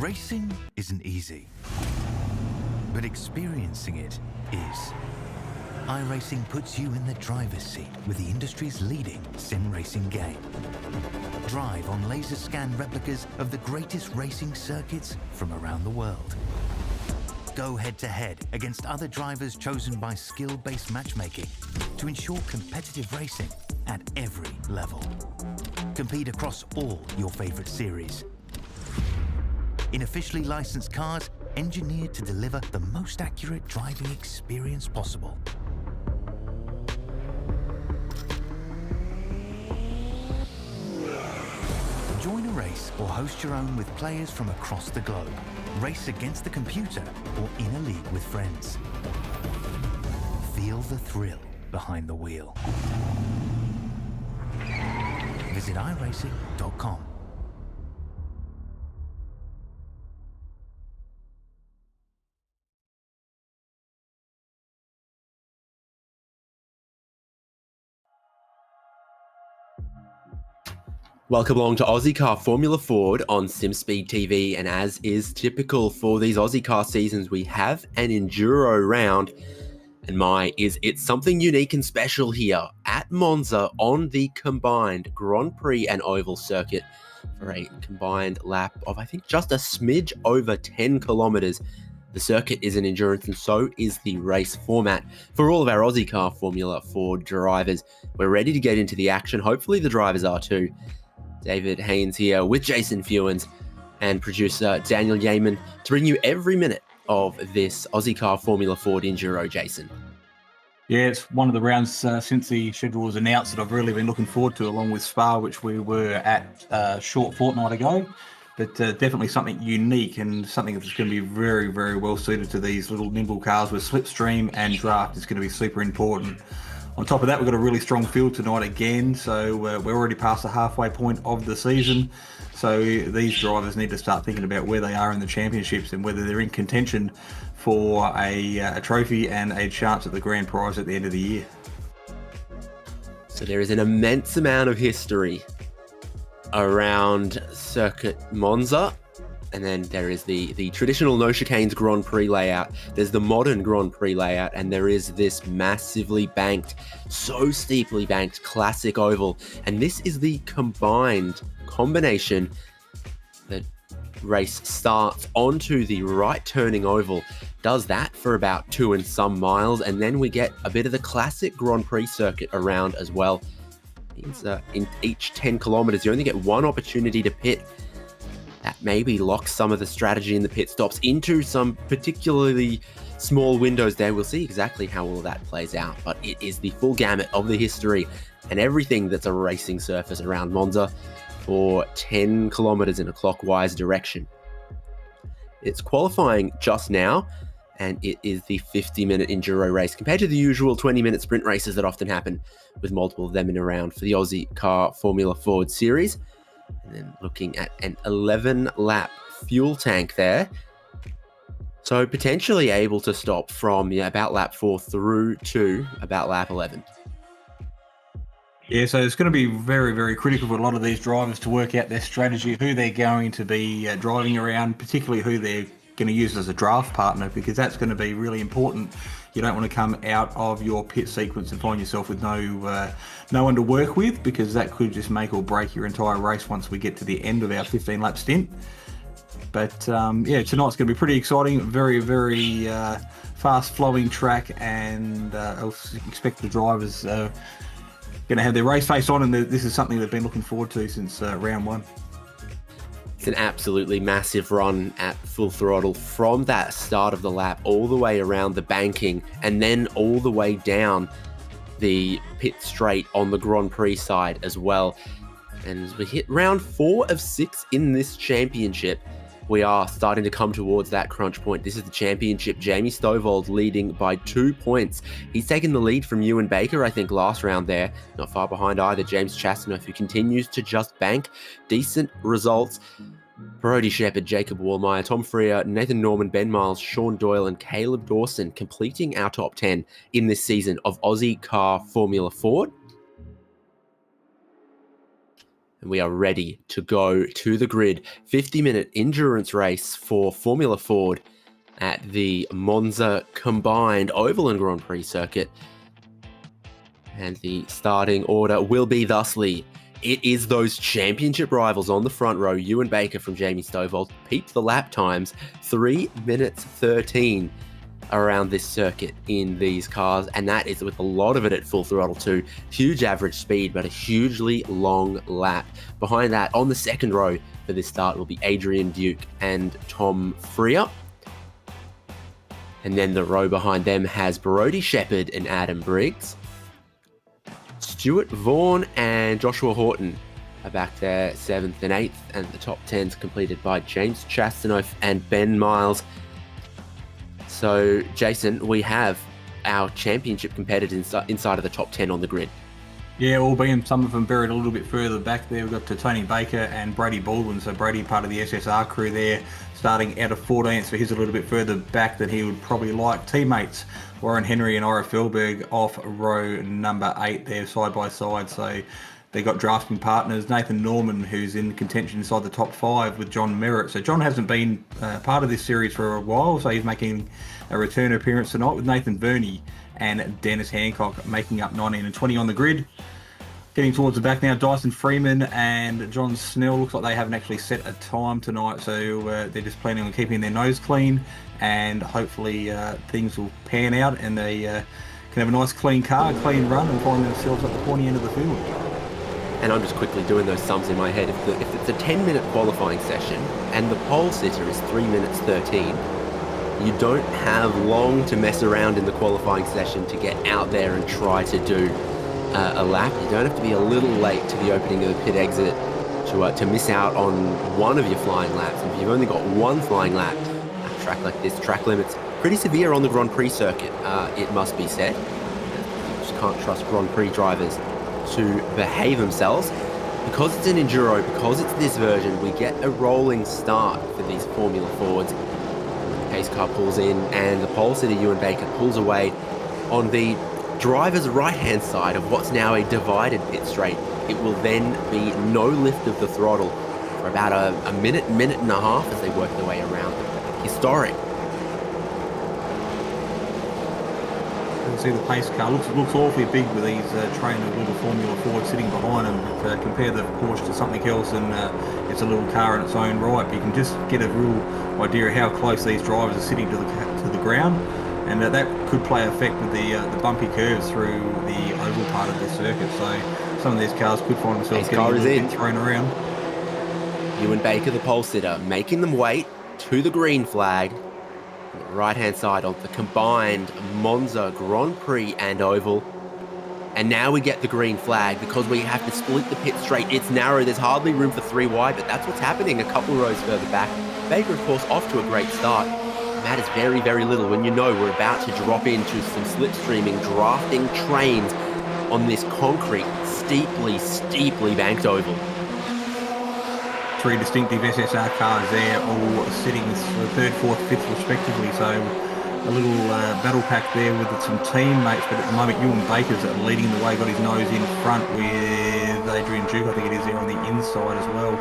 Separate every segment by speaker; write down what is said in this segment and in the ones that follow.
Speaker 1: Racing isn't easy, but experiencing it is. iRacing puts you in the driver's seat with the industry's leading sim racing game. Drive on laser scan replicas of the greatest racing circuits from around the world. Go head-to-head against other drivers chosen by skill-based matchmaking to ensure competitive racing at every level. Compete across all your favorite series. In officially licensed cars, engineered to deliver the most accurate driving experience possible. Join a race or host your own with players from across the globe. Race against the computer or in a league with friends. Feel the thrill behind the wheel. Visit iRacing.com.
Speaker 2: Welcome along to Ozicar Formula Ford on Simspeed TV, and as is typical for these Ozicar seasons, we have an enduro round, and it's something unique and special here at Monza on the combined Grand Prix and Oval circuit for a combined lap of, I think, just a smidge over 10 kilometers. The circuit is an endurance, and so is the race format. For all of our Ozicar Formula Ford drivers, we're ready to get into the action. Hopefully the drivers are too. David Haynes here with Jason Fewens and producer Daniel Yeaman to bring you every minute of this Ozicar Formula Ford Enduro, Jason.
Speaker 3: Yeah, it's one of the rounds since the schedule was announced that I've really been looking forward to, along with Spa, which we were at a short fortnight ago. But definitely something unique and something that's going to be very, very well suited to these little nimble cars with slipstream and draft is going to be super important. On top of that, we've got a really strong field tonight again, so we're already past the halfway point of the season. So these drivers need to start thinking about where they are in the championships and whether they're in contention for a trophy and a chance at the grand prize at the end of the year.
Speaker 2: So there is an immense amount of history around Circuit Monza. And then there is the traditional no chicanes Grand Prix layout. There's the modern Grand Prix layout, and there is this massively banked, so steeply banked classic oval. And this is the combination. The race starts onto the right turning oval, does that for about 2 and some miles, and then we get a bit of the classic Grand Prix circuit around as well. In each 10 kilometers, you only get one opportunity to pit. That maybe locks some of the strategy in the pit stops into some particularly small windows there. We'll see exactly how all of that plays out, but it is the full gamut of the history and everything that's a racing surface around Monza for 10 kilometers in a clockwise direction. It's qualifying just now, and it is the 50-minute enduro race compared to the usual 20-minute sprint races that often happen, with multiple of them in a round for the Ozicar Formula Ford Series. And then looking at an 11-lap fuel tank there. So potentially able to stop from about lap 4 through to about lap 11.
Speaker 3: Yeah, so it's going to be very, very critical for a lot of these drivers to work out their strategy, who they're going to be driving around, particularly who they're going to use as a draft partner, because that's going to be really important. You don't want to come out of your pit sequence and find yourself with no one to work with, because that could just make or break your entire race once we get to the end of our 15-lap stint. But yeah, tonight's going to be pretty exciting. Very, very fast-flowing track, and I expect the drivers going to have their race face on, and this is something they've been looking forward to since round one.
Speaker 2: It's an absolutely massive run at full throttle from that start of the lap all the way around the banking and then all the way down the pit straight on the Grand Prix side as well. And as we hit round 4 of 6 in this championship, we are starting to come towards that crunch point. This is the championship. Jamie Stovall leading by 2 points. He's taken the lead from Ewan Baker, I think, last round there. Not far behind either. James Chastanoff, who continues to just bank decent results. Brody Shepherd, Jacob Wallmeyer, Tom Freer, Nathan Norman, Ben Miles, Sean Doyle, and Caleb Dawson completing our top 10 in this season of Ozicar Formula Ford. And we are ready to go to the grid. 50-minute endurance race for Formula Ford at the Monza combined Oval and Grand Prix circuit. And the starting order will be thusly. It is those championship rivals on the front row. Ewan Baker from Jamie Stovall. Peep the lap times. 3 minutes 13 around this circuit in these cars. And that is with a lot of it at full throttle too. Huge average speed, but a hugely long lap. Behind that, on the second row for this start will be Adrian Duke and Tom Freer. And then the row behind them has Brodie Shepherd and Adam Briggs. Stuart Vaughan and Joshua Horton are back there, 7th and 8th, and the top 10's completed by James Chastanoff and Ben Miles. So, Jason, we have our championship competitors inside of the top 10 on the grid.
Speaker 3: Yeah, albeit some of them buried a little bit further back there. We've got to Tony Baker and Brady Baldwin. So Brady, part of the SSR crew there, starting out of 14th. So he's a little bit further back than he would probably like. Teammates Warren Henry and Ira Felberg off row number 8 there, side by side. So they got drafting partners. Nathan Norman, who's in contention inside the top 5 with John Merritt. So John hasn't been part of this series for a while, so he's making a return appearance tonight with Nathan Verney and Dennis Hancock making up 19 and 20 on the grid. Getting towards the back now, Dyson Freeman and John Snell. Looks like they haven't actually set a time tonight, so they're just planning on keeping their nose clean, and hopefully things will pan out and they can have a nice clean car, clean run, and find themselves at the pointy end of the field.
Speaker 2: And I'm just quickly doing those sums in my head. If it's a 10-minute qualifying session and the pole sitter is 3 minutes 13, you don't have long to mess around in the qualifying session to get out there and try to do a lap. You don't have to be a little late to the opening of the pit exit to miss out on one of your flying laps. And if you've only got one flying lap, a track like this, track limits pretty severe on the Grand Prix circuit, it must be said. You just can't trust Grand Prix drivers to behave themselves. Because it's an Enduro, because it's this version, we get a rolling start for these Formula Fords. The pace car pulls in and the pole sitter Ewan Baker pulls away on the driver's right-hand side of what's now a divided pit straight. It will then be no lift of the throttle for about a minute and a half as they work their way around. Historic.
Speaker 3: You can see the pace car looks awfully big with these train of little Formula Ford sitting behind them. But, compare the Porsche to something else, and it's a little car in its own right. But you can just get a real idea of how close these drivers are sitting to the ground. And that could play effect with the bumpy curves through the oval part of the circuit. So some of these cars could find themselves getting a little bit thrown around.
Speaker 2: Ewan Baker, the pole sitter, making them wait to the green flag. On the right-hand side of the combined Monza Grand Prix and Oval. And now we get the green flag because we have to split the pit straight. It's narrow. There's hardly room for 3 wide, but that's what's happening a couple rows further back. Baker, of course, off to a great start. Matters very, very little when you know we're about to drop into some slipstreaming, drafting trains on this concrete, steeply banked oval.
Speaker 3: 3 distinctive SSR cars there, all sitting 3rd, 4th, 5th respectively. So a little battle pack there with some teammates, but at the moment Ewan Baker's leading the way, got his nose in front with Adrian Duke, I think it is, there on the inside as well.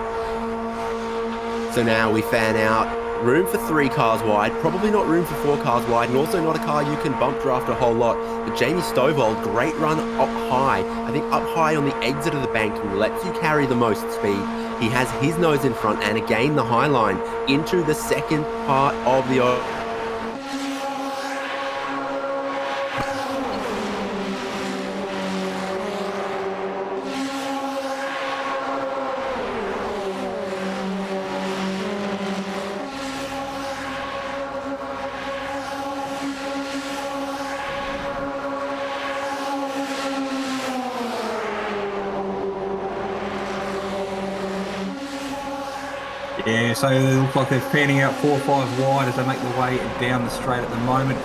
Speaker 2: So now we fan out. Room for 3 cars wide, probably not room for 4 cars wide, and also not a car you can bump draft a whole lot. But Jamie Stovall, great run up high. I think up high on the exit of the banking lets you carry the most speed. He has his nose in front, and again the high line into the second part of the
Speaker 3: Yeah, so it looks like they're panning out 4 or 5 wide as they make their way down the straight at the moment.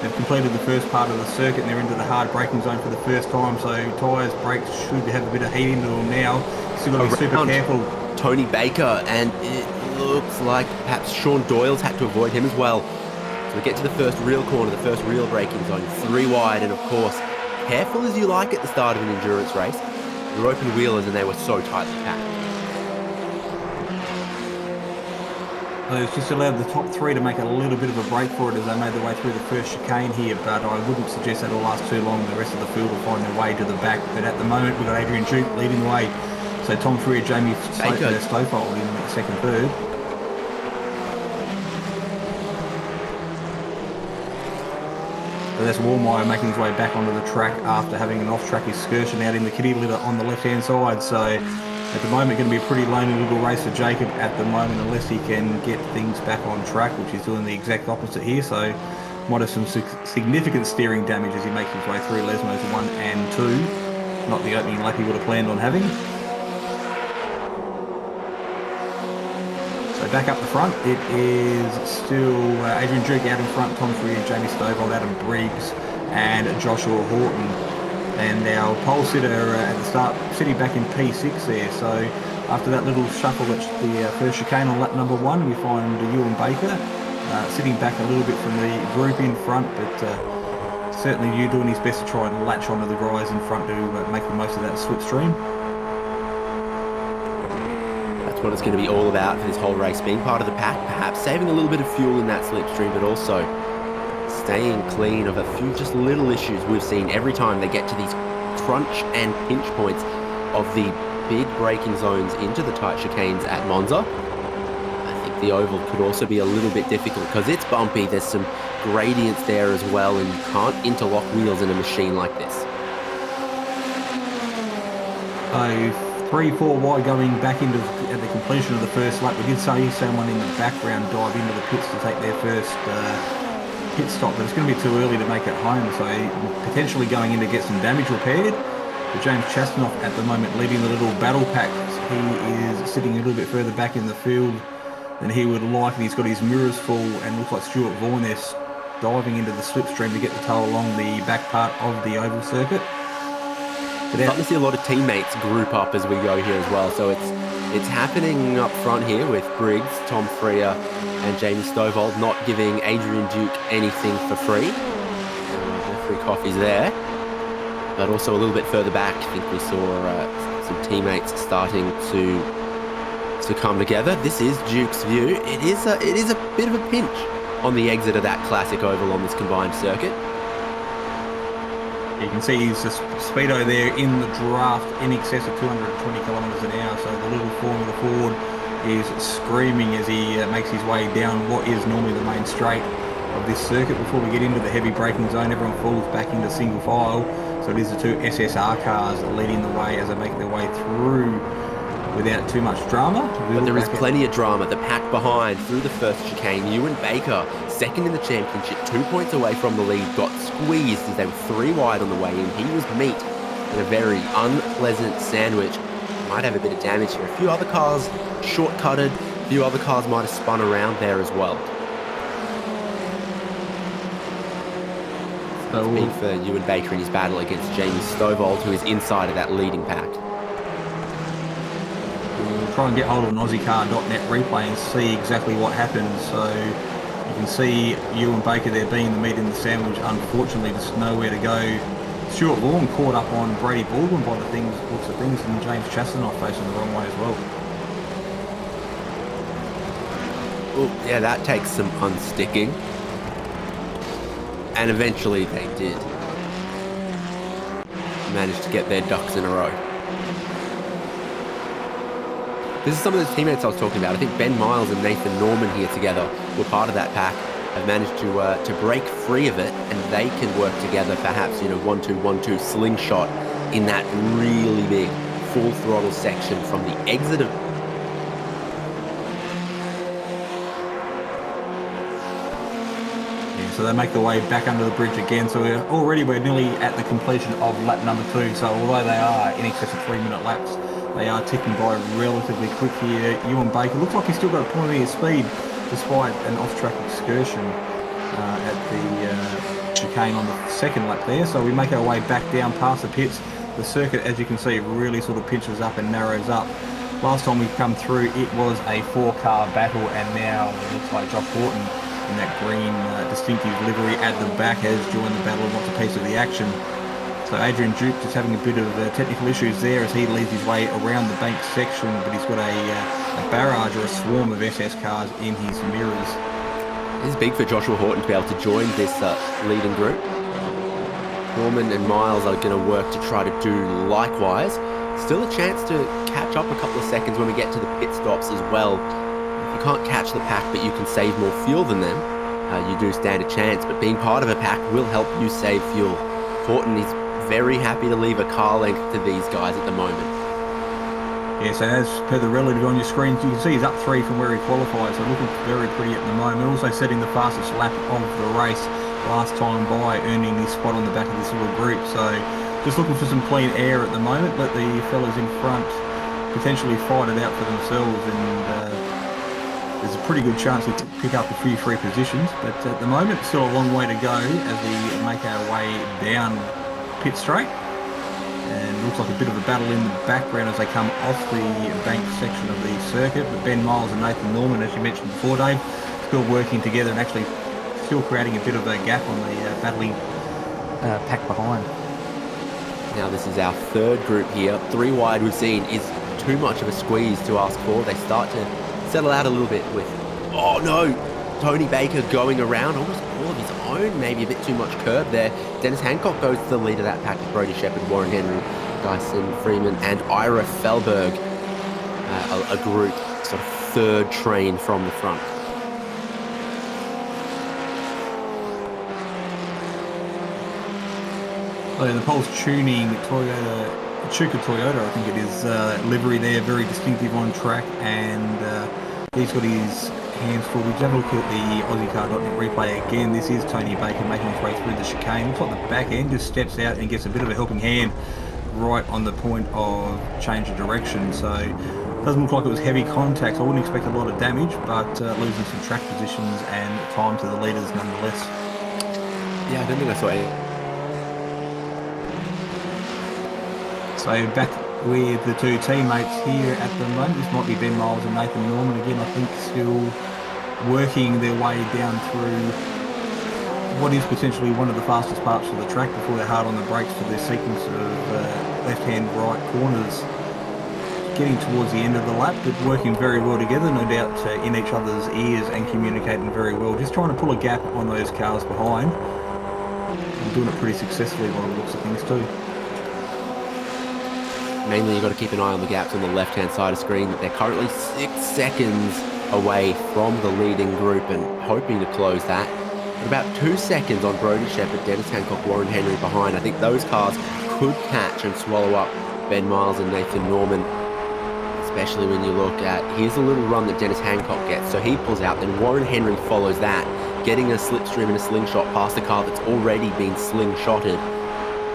Speaker 3: They've completed the first part of the circuit and they're into the hard braking zone for the first time. So tyres, brakes should have a bit of heat into them now. Still got to be super careful.
Speaker 2: Tony Baker, and it looks like perhaps Sean Doyle's had to avoid him as well. So we get to the first real corner, the first real braking zone, 3 wide, and of course, careful as you like at the start of an endurance race. They're open wheelers and they were so tightly packed.
Speaker 3: It's just allowed the top three to make a little bit of a break for it as they made their way through the first chicane here, but I wouldn't suggest that'll last too long. The rest of the field will find their way to the back, but at the moment we've got Adrian Duke leading the way. So Tom Freer, Jamie Stofold in the second, third. So that's Warmeyer making his way back onto the track after having an off-track excursion out in the kitty litter on the left-hand side. So at the moment, going to be a pretty lonely little race for Jacob at the moment, unless he can get things back on track, which he's doing the exact opposite here. So might have some significant steering damage as he makes his way through Lesmo's 1 and 2. Not the opening lap he would have planned on having. So back up the front, it is still Adrian Duke out in front, Tom Freer, Jamie Stovall, Adam Briggs and Joshua Horton. And our pole sitter at the start, sitting back in P6 there. So after that little shuffle at the first chicane on lap number 1, we find Ewan Baker sitting back a little bit from the group in front, but certainly you doing his best to try and latch onto the guys in front to make the most of that slipstream.
Speaker 2: That's what it's going to be all about for this whole race, being part of the pack, perhaps saving a little bit of fuel in that slipstream, but also staying clean of a few just little issues we've seen every time they get to these crunch and pinch points of the big braking zones into the tight chicanes at Monza. I think the oval could also be a little bit difficult because it's bumpy. There's some gradients there as well, and you can't interlock wheels in a machine like this.
Speaker 3: 3-4 wide going back into at the completion of the first lap. We did see someone in the background dive into the pits to take their first pit stop, but it's going to be too early to make it home, so potentially going in to get some damage repaired. But James Chastanoff at the moment leading the little battle pack. He is sitting a little bit further back in the field than he would like, and he's got his mirrors full, and looks like Stuart Vaughan there diving into the slipstream to get the tow along the back part of the oval circuit.
Speaker 2: We're starting to see a lot of teammates group up as we go here as well, so it's happening up front here with Briggs, Tom Freer and Jamie Stovall not giving Adrian Duke anything for free. Free coffees there. But also a little bit further back, I think we saw some teammates starting to come together. This is Duke's view. It is a bit of a pinch on the exit of that classic oval on this combined circuit.
Speaker 3: You can see he's just speedo there in the draft in excess of 220 kilometres an hour. So the little Formula Ford is screaming as he makes his way down what is normally the main straight of this circuit. Before we get into the heavy braking zone, everyone falls back into single file. So it is the two SSR cars leading the way as they make their way through without too much drama.
Speaker 2: But there is plenty of drama. The pack behind through the first chicane. Ewan Baker, second in the championship, 2 points away from the lead, got squeezed as they were 3 wide on the way in. He was meat in a very unpleasant sandwich. Might have a bit of damage here. A few other cars shortcutted. A few other cars might have spun around there as well. So big for Ewan Baker in his battle against Jamie Stovall, who is inside of that leading pack.
Speaker 3: We'll try and get hold of an Ozicar.net replay and see exactly what happened. So you can see Ewan Baker there being the meat in the sandwich. Unfortunately, just nowhere to go. Stuart Vaughan caught up on Brady Baldwin by the looks of things, and James Chastanoff facing the wrong way as well.
Speaker 2: Well, yeah, that takes some unsticking. And eventually they did manage to get their ducks in a row. This is some of the teammates I was talking about. I think Ben Miles and Nathan Norman here together were part of that pack, have managed to break free of it, and they can work together, perhaps, 1-2-1-2 slingshot in that really big full throttle section from the exit of
Speaker 3: So they make their way back under the bridge again. So we're nearly at the completion of lap number 2. So although they are in excess of 3-minute laps, they are ticking by relatively quick here. Ewan Baker looks like he's still got plenty of speed despite an off-track excursion at the chicane on the second lap there. So we make our way back down past the pits. The circuit, as you can see, really sort of pinches up and narrows up. Last time we come through, it was a 4-car battle, and now it looks like Josh Horton in that green distinctive livery at the back has joined the battle and wants a piece of the action. So Adrian Duke just having a bit of technical issues there as he leads his way around the bank section, but he's got a barrage or a swarm of SS cars in his mirrors.
Speaker 2: This is big for Joshua Horton to be able to join this leading group. Norman and Miles are going to work to try to do likewise. Still a chance to catch up a couple of seconds when we get to the pit stops as well. If you can't catch the pack but you can save more fuel than them, you do stand a chance, but being part of a pack will help you save fuel. Horton is very happy to leave a car length to these guys at the moment.
Speaker 3: Yeah, so as per the relative on your screen, you can see he's up 3 from where he qualified, so looking very pretty at the moment. Also setting the fastest lap of the race last time by, earning his spot on the back of this little group. So just looking for some clean air at the moment, let the fellas in front potentially fight it out for themselves, and there's a pretty good chance to pick up a few free positions, but at the moment still a long way to go as we make our way down pit straight. And looks like a bit of a battle in the background as they come off the bank section of the circuit. But Ben Miles and Nathan Norman, as you mentioned before, Dave, still working together and actually still creating a bit of a gap on the battling pack behind.
Speaker 2: Now this is our third group here. 3 wide we've seen is too much of a squeeze to ask for. They start to settle out a little bit with, oh no, Tony Baker going around, almost all of his own, maybe a bit too much curb there. Dennis Hancock goes to the lead of that pack with Brody Shepherd, Warren Henry, Dyson Freeman and Ira Felberg, a group sort of third train from the front.
Speaker 3: So the Pulse Tuning Chuka Toyota, I think it is, livery there, very distinctive on track, and he's got his hands full. We have a look at the Ozicar.net replay again. This is Tony Baker making his way through the chicane. Looks like the back end just steps out and gets a bit of a helping hand right on the point of change of direction. So it doesn't look like it was heavy contact. I wouldn't expect a lot of damage, but losing some track positions and time to the leaders nonetheless.
Speaker 2: Yeah, I don't think I saw any.
Speaker 3: So back with the two teammates here at the moment. This might be Ben Miles and Nathan Norman again, I think, still working their way down through what is potentially one of the fastest parts of the track before they're hard on the brakes for their sequence of left-hand right corners. Getting towards the end of the lap, but working very well together, no doubt in each other's ears and communicating very well. Just trying to pull a gap on those cars behind and doing it pretty successfully by the looks of things too.
Speaker 2: Mainly you've got to keep an eye on the gaps on the left-hand side of the screen. They're currently 6 seconds away from the leading group and hoping to close that. About 2 seconds on Brody Shepherd, Dennis Hancock, Warren Henry behind. I think those cars could catch and swallow up Ben Miles and Nathan Norman, especially when you look at, here's a little run that Dennis Hancock gets. So he pulls out, then Warren Henry follows that, getting a slipstream and a slingshot past the car that's already been slingshotted.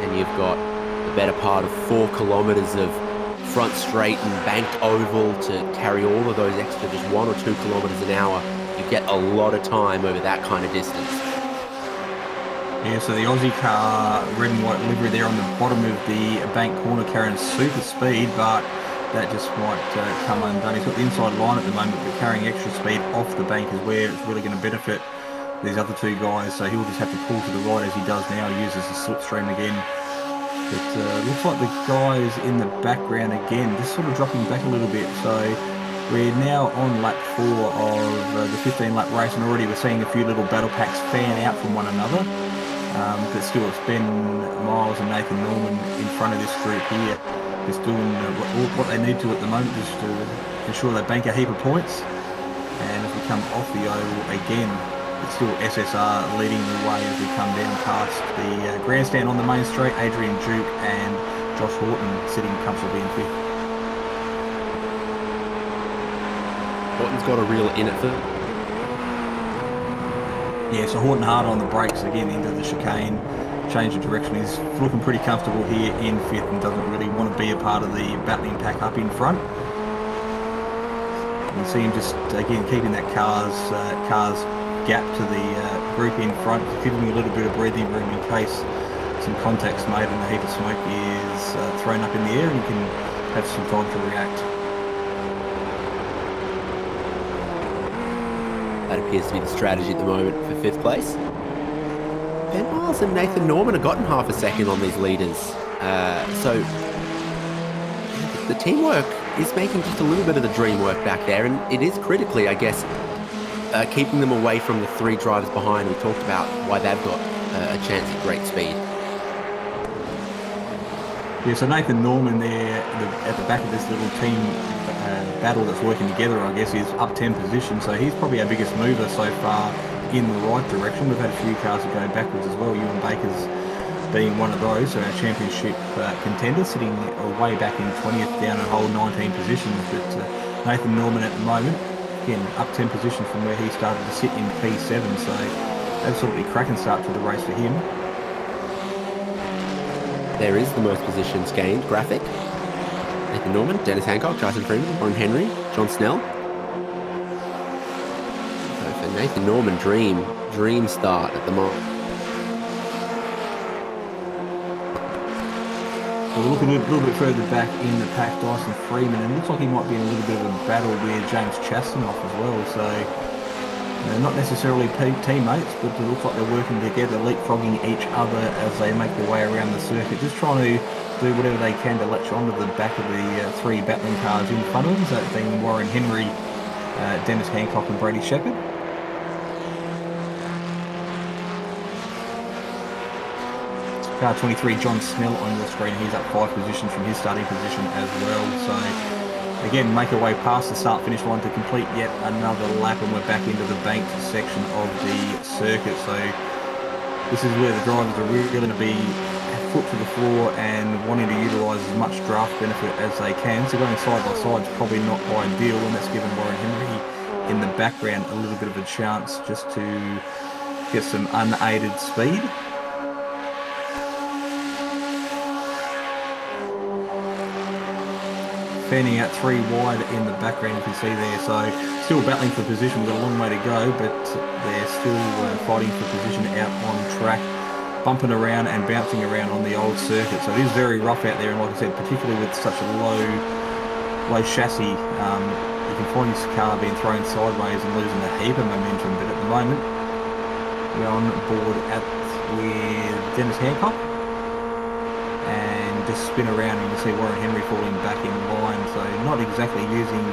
Speaker 2: And you've got the better part of 4 kilometers of front straight and banked oval to carry all of those extra just 1 or 2 kilometers an hour. You get a lot of time over that kind of distance.
Speaker 3: Yeah, so the Ozicar red and white livery there on the bottom of the bank corner carrying super speed, but that just might come undone. He's got the inside line at the moment, but carrying extra speed off the bank is where it's really going to benefit these other 2 guys. So he'll just have to pull to the right as he does now, uses the slipstream again. But looks like the guys in the background again just sort of dropping back a little bit. So we're now on lap 4 of the 15-lap race, and already we're seeing a few little battle packs fan out from one another. But still, it's Ben Miles and Nathan Norman in front of this group here, just doing what they need to at the moment, just to ensure they bank a heap of points. And as we come off the oval again, it's still SSR leading the way as we come down past the grandstand on the main straight. Adrian Duke and Josh Horton sitting comfortably in 5th.
Speaker 2: Horton's got a reel in it for.
Speaker 3: Yeah, so Horton hard on the brakes again into the chicane, change of direction. He's looking pretty comfortable here in 5th and doesn't really want to be a part of the battling pack up in front. You see him just again keeping that car's gap to the group in front, giving a little bit of breathing room in case some contact's made and a heap of smoke is thrown up in the air, and you can have some time to react.
Speaker 2: That appears to be the strategy at the moment for 5th place. Ben Miles and Nathan Norman have gotten half a second on these leaders. So the teamwork is making just a little bit of the dream work back there, and it is critically, I guess, keeping them away from the 3 drivers behind. We talked about why they've got a chance at great speed.
Speaker 3: Yeah, so Nathan Norman there at the back of this little team battle that's working together, I guess, is up 10 positions. So he's probably our biggest mover so far in the right direction. We've had a few cars that go backwards as well, Ewan Baker's being one of those. So our championship contender sitting way back in 20th down a whole 19 positions. But Nathan Norman at the moment, again, up 10 positions from where he started to sit in P7. So absolutely cracking start to the race for him.
Speaker 2: There is the most positions gained graphic. Nathan Norman, Dennis Hancock, Tyson Freeman, Warren Henry, John Snell. So for Nathan Norman, dream start at the moment.
Speaker 3: So we're looking a little bit further back in the pack, Dyson Freeman, and it looks like he might be in a little bit of a battle with James Chastanoff as well. So not necessarily teammates, but it looks like they're working together, leapfrogging each other as they make their way around the circuit, just trying to do whatever they can to latch onto the back of the 3 battling cars in front of them, that being Warren Henry, Dennis Hancock and Brady Shepherd. Car 23, John Snell on your screen, he's up 5 positions from his starting position as well. So again, make our way past the start-finish line to complete yet another lap, and we're back into the banked section of the circuit. So this is where the drivers are really going to be foot to the floor and wanting to utilise as much draft benefit as they can. So going side by side is probably not ideal, and that's given Warren Henry in the background a little bit of a chance just to get some unaided speed. Fanning out 3 wide in the background, you can see there. So still battling for position. We've got a long way to go, but they're still fighting for position out on track, bumping around and bouncing around on the old circuit. So it is very rough out there, and like I said, particularly with such a low chassis, you can find this car being thrown sideways and losing a heap of momentum. But at the moment, we're on board with Dennis Hancock, and just spin around and you can see Warren Henry falling back in line. So not exactly using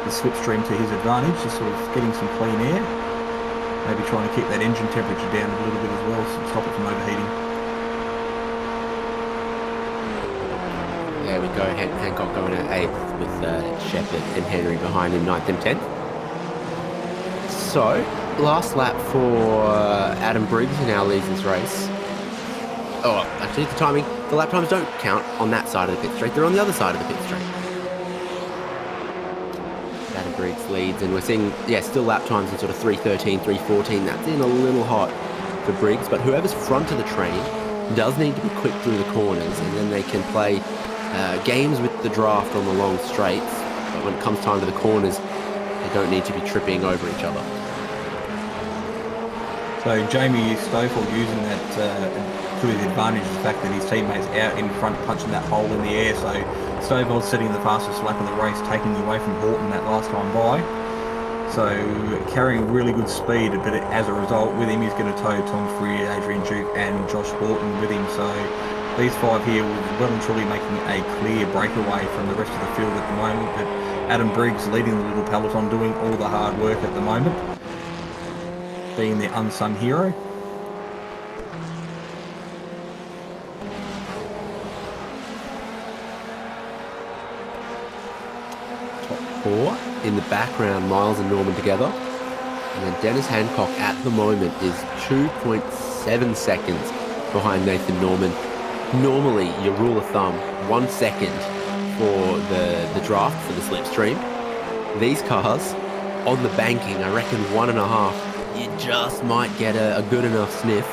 Speaker 3: the slipstream to his advantage, just sort of getting some clean air. Maybe trying to keep that engine temperature down a little bit as well, to stop it from overheating.
Speaker 2: There we go, Hancock going at 8th with Shepherd and Henry behind him, 9th and 10th. So, last lap for Adam Briggs, who now leads this race. Oh, actually, the timing, the lap times don't count on that side of the pit straight. They're on the other side of the pit straight. Adam Briggs leads, and we're seeing, still lap times in sort of 3:13, 3:14. That's in a little hot for Briggs, but whoever's front of the train does need to be quick through the corners, and then they can play games with the draft on the long straights. But when it comes time to the corners, they don't need to be tripping over each other.
Speaker 3: So Jamie Stoffel using that to his advantage, the fact that his teammate's out in front punching that hole in the air. So Stoffel setting the fastest lap of the race, taking away from Horton that last time by. So carrying really good speed, but as a result with him he's going to tow Tom Freer, Adrian Duke and Josh Horton with him. So these 5 here will well and truly making a clear breakaway from the rest of the field at the moment. But Adam Briggs leading the little peloton, doing all the hard work at the moment, being the unsung hero.
Speaker 2: Top 4 in the background, Miles and Norman together. And then Dennis Hancock at the moment is 2.7 seconds behind Nathan Norman. Normally, your rule of thumb, 1 second for the draft for the slipstream. These cars, on the banking, I reckon 1.5. You just might get a good enough sniff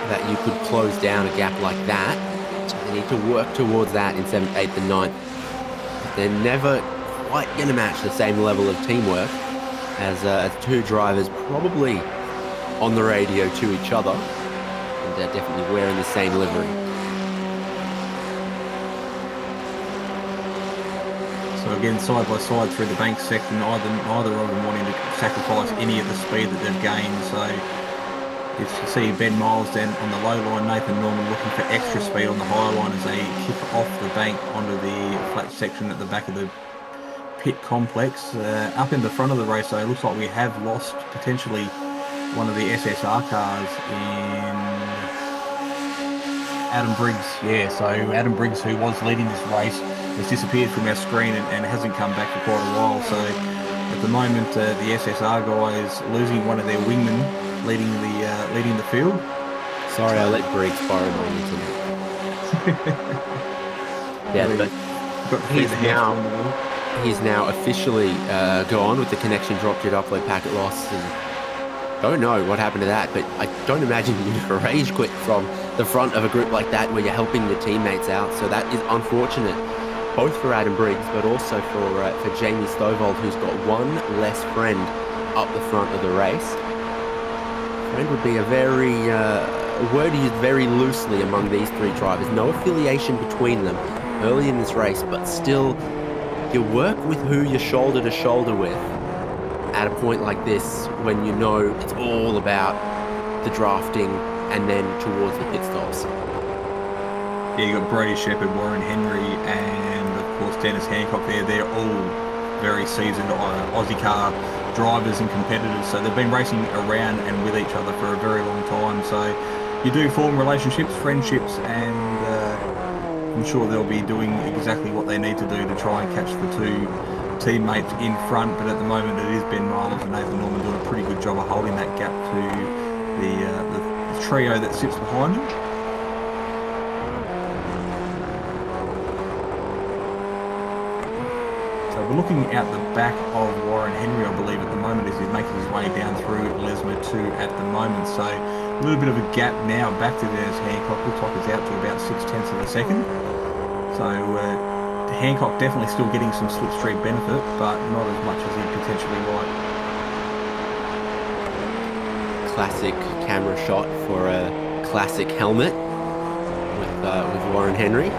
Speaker 2: that you could close down a gap like that. So they need to work towards that in 7th, 8th and 9th. But they're never quite going to match the same level of teamwork as 2 drivers probably on the radio to each other, and they're definitely wearing the same livery.
Speaker 3: So again, side by side through the bank section, neither of them wanting to sacrifice any of the speed that they've gained. So is to see Ben Miles then on the low line, Nathan Norman looking for extra speed on the high line as they kick off the bank onto the flat section at the back of the pit complex. Up in the front of the race, though, it looks like we have lost potentially one of the SSR cars in Adam Briggs. Yeah, so Adam Briggs, who was leading this race, has disappeared from our screen and hasn't come back for quite a while. So at the moment, the SSR guy is losing one of their wingmen leading the field.
Speaker 2: Sorry, I let Briggs borrow my internet. Yeah, but he's now officially gone with the connection drop due to upload packet loss, and don't know what happened to that, but I don't imagine you can rage quit from the front of a group like that where you're helping your teammates out. So that is unfortunate, both for Adam Briggs, but also for Jamie Stovold, who's got one less friend up the front of the race. Friend would be a word used very loosely among these three drivers. No affiliation between them early in this race, but still, you work with who you're shoulder to shoulder with at a point like this when you know it's all about the drafting and then towards the pit stops.
Speaker 3: Yeah, you got Brady Shepherd, Warren Henry, and of course Dennis Hancock there. They're all very seasoned Aussie car drivers and competitors, so they've been racing around and with each other for a very long time. So you do form relationships, friendships, and I'm sure they'll be doing exactly what they need to do to try and catch the two teammates in front. But at the moment, it is Ben Miles and Nathan Norman doing a pretty good job of holding that gap to the trio that sits behind him. So we're looking at the back of Warren Henry, I believe, at the moment, as he's making his way down through Lesmer 2 at the moment. So a little bit of a gap now back to Dennis Hancock. Looks like it's out to about 0.6 of a second. So Hancock definitely still getting some slipstream benefit, but not as much as he potentially might.
Speaker 2: Classic camera shot for a classic helmet with Warren Henry.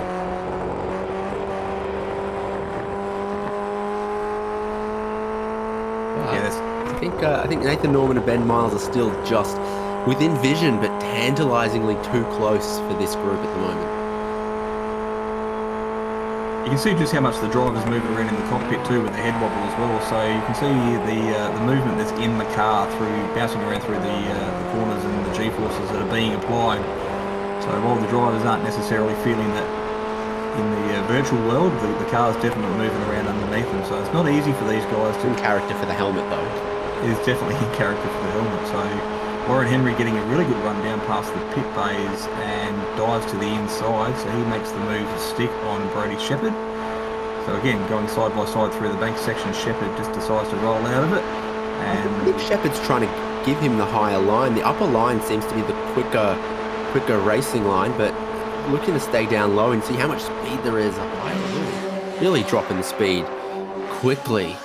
Speaker 2: I think Nathan Norman and Ben Miles are still just within vision, but tantalisingly too close for this group at the moment.
Speaker 3: You can see just how much the drivers move around in the cockpit too with the head wobble as well. So you can see the movement that's in the car bouncing around through the corners and the G-forces that are being applied. So while the drivers aren't necessarily feeling that in the virtual world, the car's definitely moving around underneath them. So it's not easy for these guys to...
Speaker 2: In character for the helmet though.
Speaker 3: It is definitely in character for the helmet. So Warren Henry getting a really good run down past the pit bays and dives to the inside, so he makes the move to stick on Brady Shepherd. So again, going side by side through the bank section, Shepherd just decides to roll out of it. And
Speaker 2: I think Shepherd's trying to give him the higher line. The upper line seems to be the quicker racing line, but looking to stay down low and see how much speed there is up high. Really dropping the speed quickly.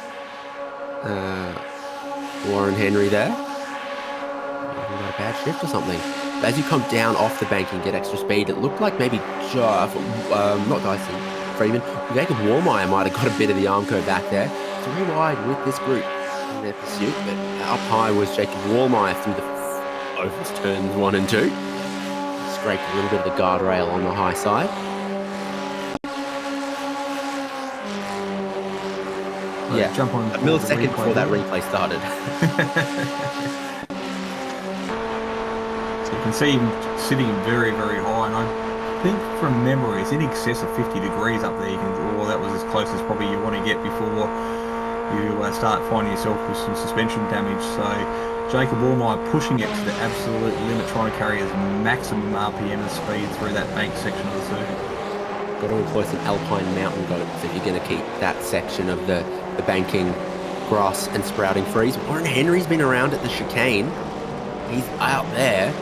Speaker 2: Warren Henry there. Got a bad shift or something. But as you come down off the bank and get extra speed, it looked like maybe not Dyson, Freeman. Jacob Warmeyer might have got a bit of the arm curve back there. 3 wide with this group in their pursuit, but up high was Jacob Warmeyer through the ovals turns 1 and 2. Scraped a little bit of the guardrail on the high side. Yeah,
Speaker 3: jump on
Speaker 2: a millisecond before that replay started.
Speaker 3: So you can see him sitting very, very high, and I think from memory it's in excess of 50 degrees up there. You can draw that was as close as probably you want to get before you start finding yourself with some suspension damage. So Jacob Allmeyer pushing it to the absolute limit, trying to carry his maximum RPM and speed through that bank section of the circuit.
Speaker 2: Got to employ some alpine mountain goats if you're going to keep that section of the banking grass and sprouting freeze. Warren Henry's been around at the chicane. He's out there.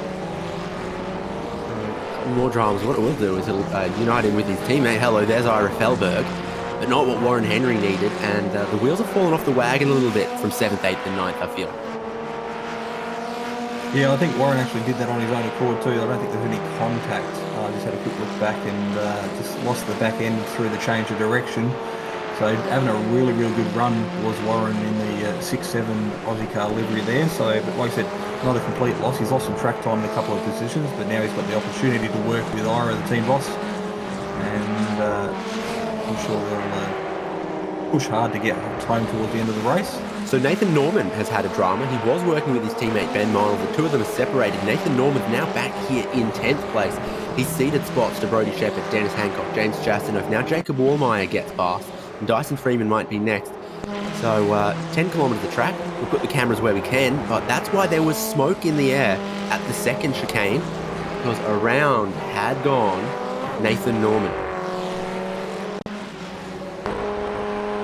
Speaker 2: More dramas. What it will do is it'll unite him with his teammate. Hello, there's Ira Felberg, but not what Warren Henry needed. And the wheels have fallen off the wagon a little bit from 7th, 8th and 9th, I feel.
Speaker 3: Yeah, I think Warren actually did that on his own accord too. I don't think there's any contact. I just had a quick look back and just lost the back end through the change of direction. So So having a really, really good run was Warren in the 6-7 Aussie car livery there. So, but like I said, not a complete loss. He's lost some track time in a couple of positions, but now he's got the opportunity to work with Ira, the team boss, and I'm sure they'll push hard to get home towards the end of the race.
Speaker 2: So Nathan Norman has had a drama. He was working with his teammate Ben Miles. The two of them are separated. Nathan Norman's now back here in 10th place. He's ceded spots to Brodie Shepherd, Dennis Hancock, James Chastanoff. Now Jacob Wallmeyer gets past, and Dyson Freeman might be next. So 10 kilometres of track. We'll put the cameras where we can, but that's why there was smoke in the air at the second chicane, because around had gone Nathan Norman.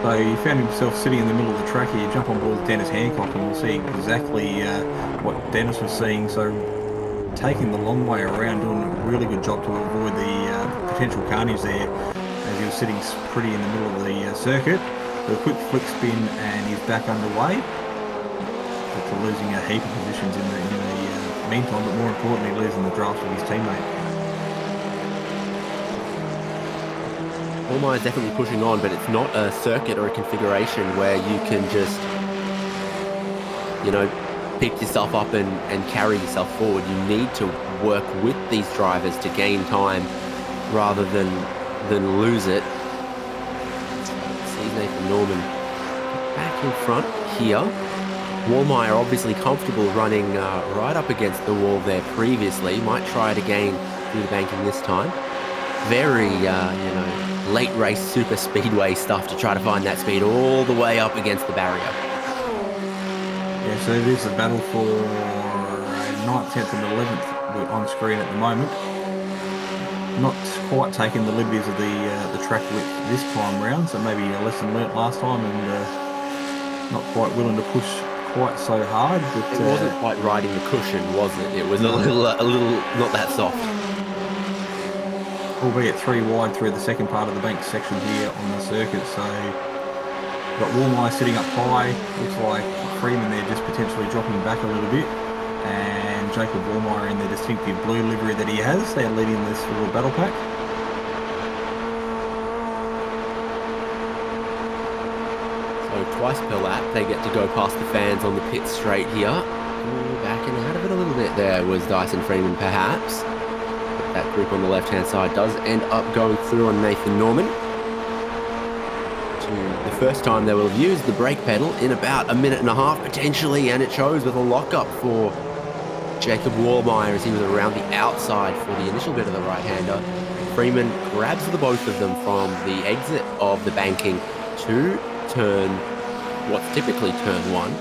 Speaker 3: So he found himself sitting in the middle of the track here. Jump on board with Dennis Hancock and we'll see exactly what Dennis was seeing. So taking the long way around, doing a really good job to avoid the potential carnage there as he was sitting pretty in the middle of the circuit. With a quick flick spin and he's back underway. After losing a heap of positions in the meantime, but more importantly losing the draft of his teammate.
Speaker 2: Wallmeyer is definitely pushing on, but it's not a circuit or a configuration where you can just, you know, pick yourself up and carry yourself forward. You need to work with these drivers to gain time rather than lose it. See Nathan Norman back in front here. Wallmeyer obviously comfortable running right up against the wall there previously. Might try it again through the banking this time. Very, late race super speedway stuff to try to find that speed all the way up against the barrier.
Speaker 3: Yeah, so it is a battle for 9th, 10th and 11th on screen at the moment. Not quite taking the liberties of the track width this time round, so maybe a lesson learnt last time and not quite willing to push quite so hard. But
Speaker 2: it wasn't quite riding the cushion, was it? It was a little not that soft.
Speaker 3: Albeit 3 wide through the second part of the bank section here on the circuit. So we've got Wallmeyer sitting up high. Looks like Freeman there just potentially dropping back a little bit. And Jacob Wallmeyer in the distinctive blue livery that he has. They're leading this little battle pack.
Speaker 2: So twice per lap they get to go past the fans on the pit straight here. Backing out of it a little bit there was Dyson Freeman perhaps. That group on the left-hand side does end up going through on Nathan Norman. The first time they will have used the brake pedal in about a minute and a half potentially, and it shows with a lockup for Jacob Wallmeyer as he was around the outside for the initial bit of the right-hander. Freeman grabs the both of them from the exit of the banking to turn, what's typically turn 1.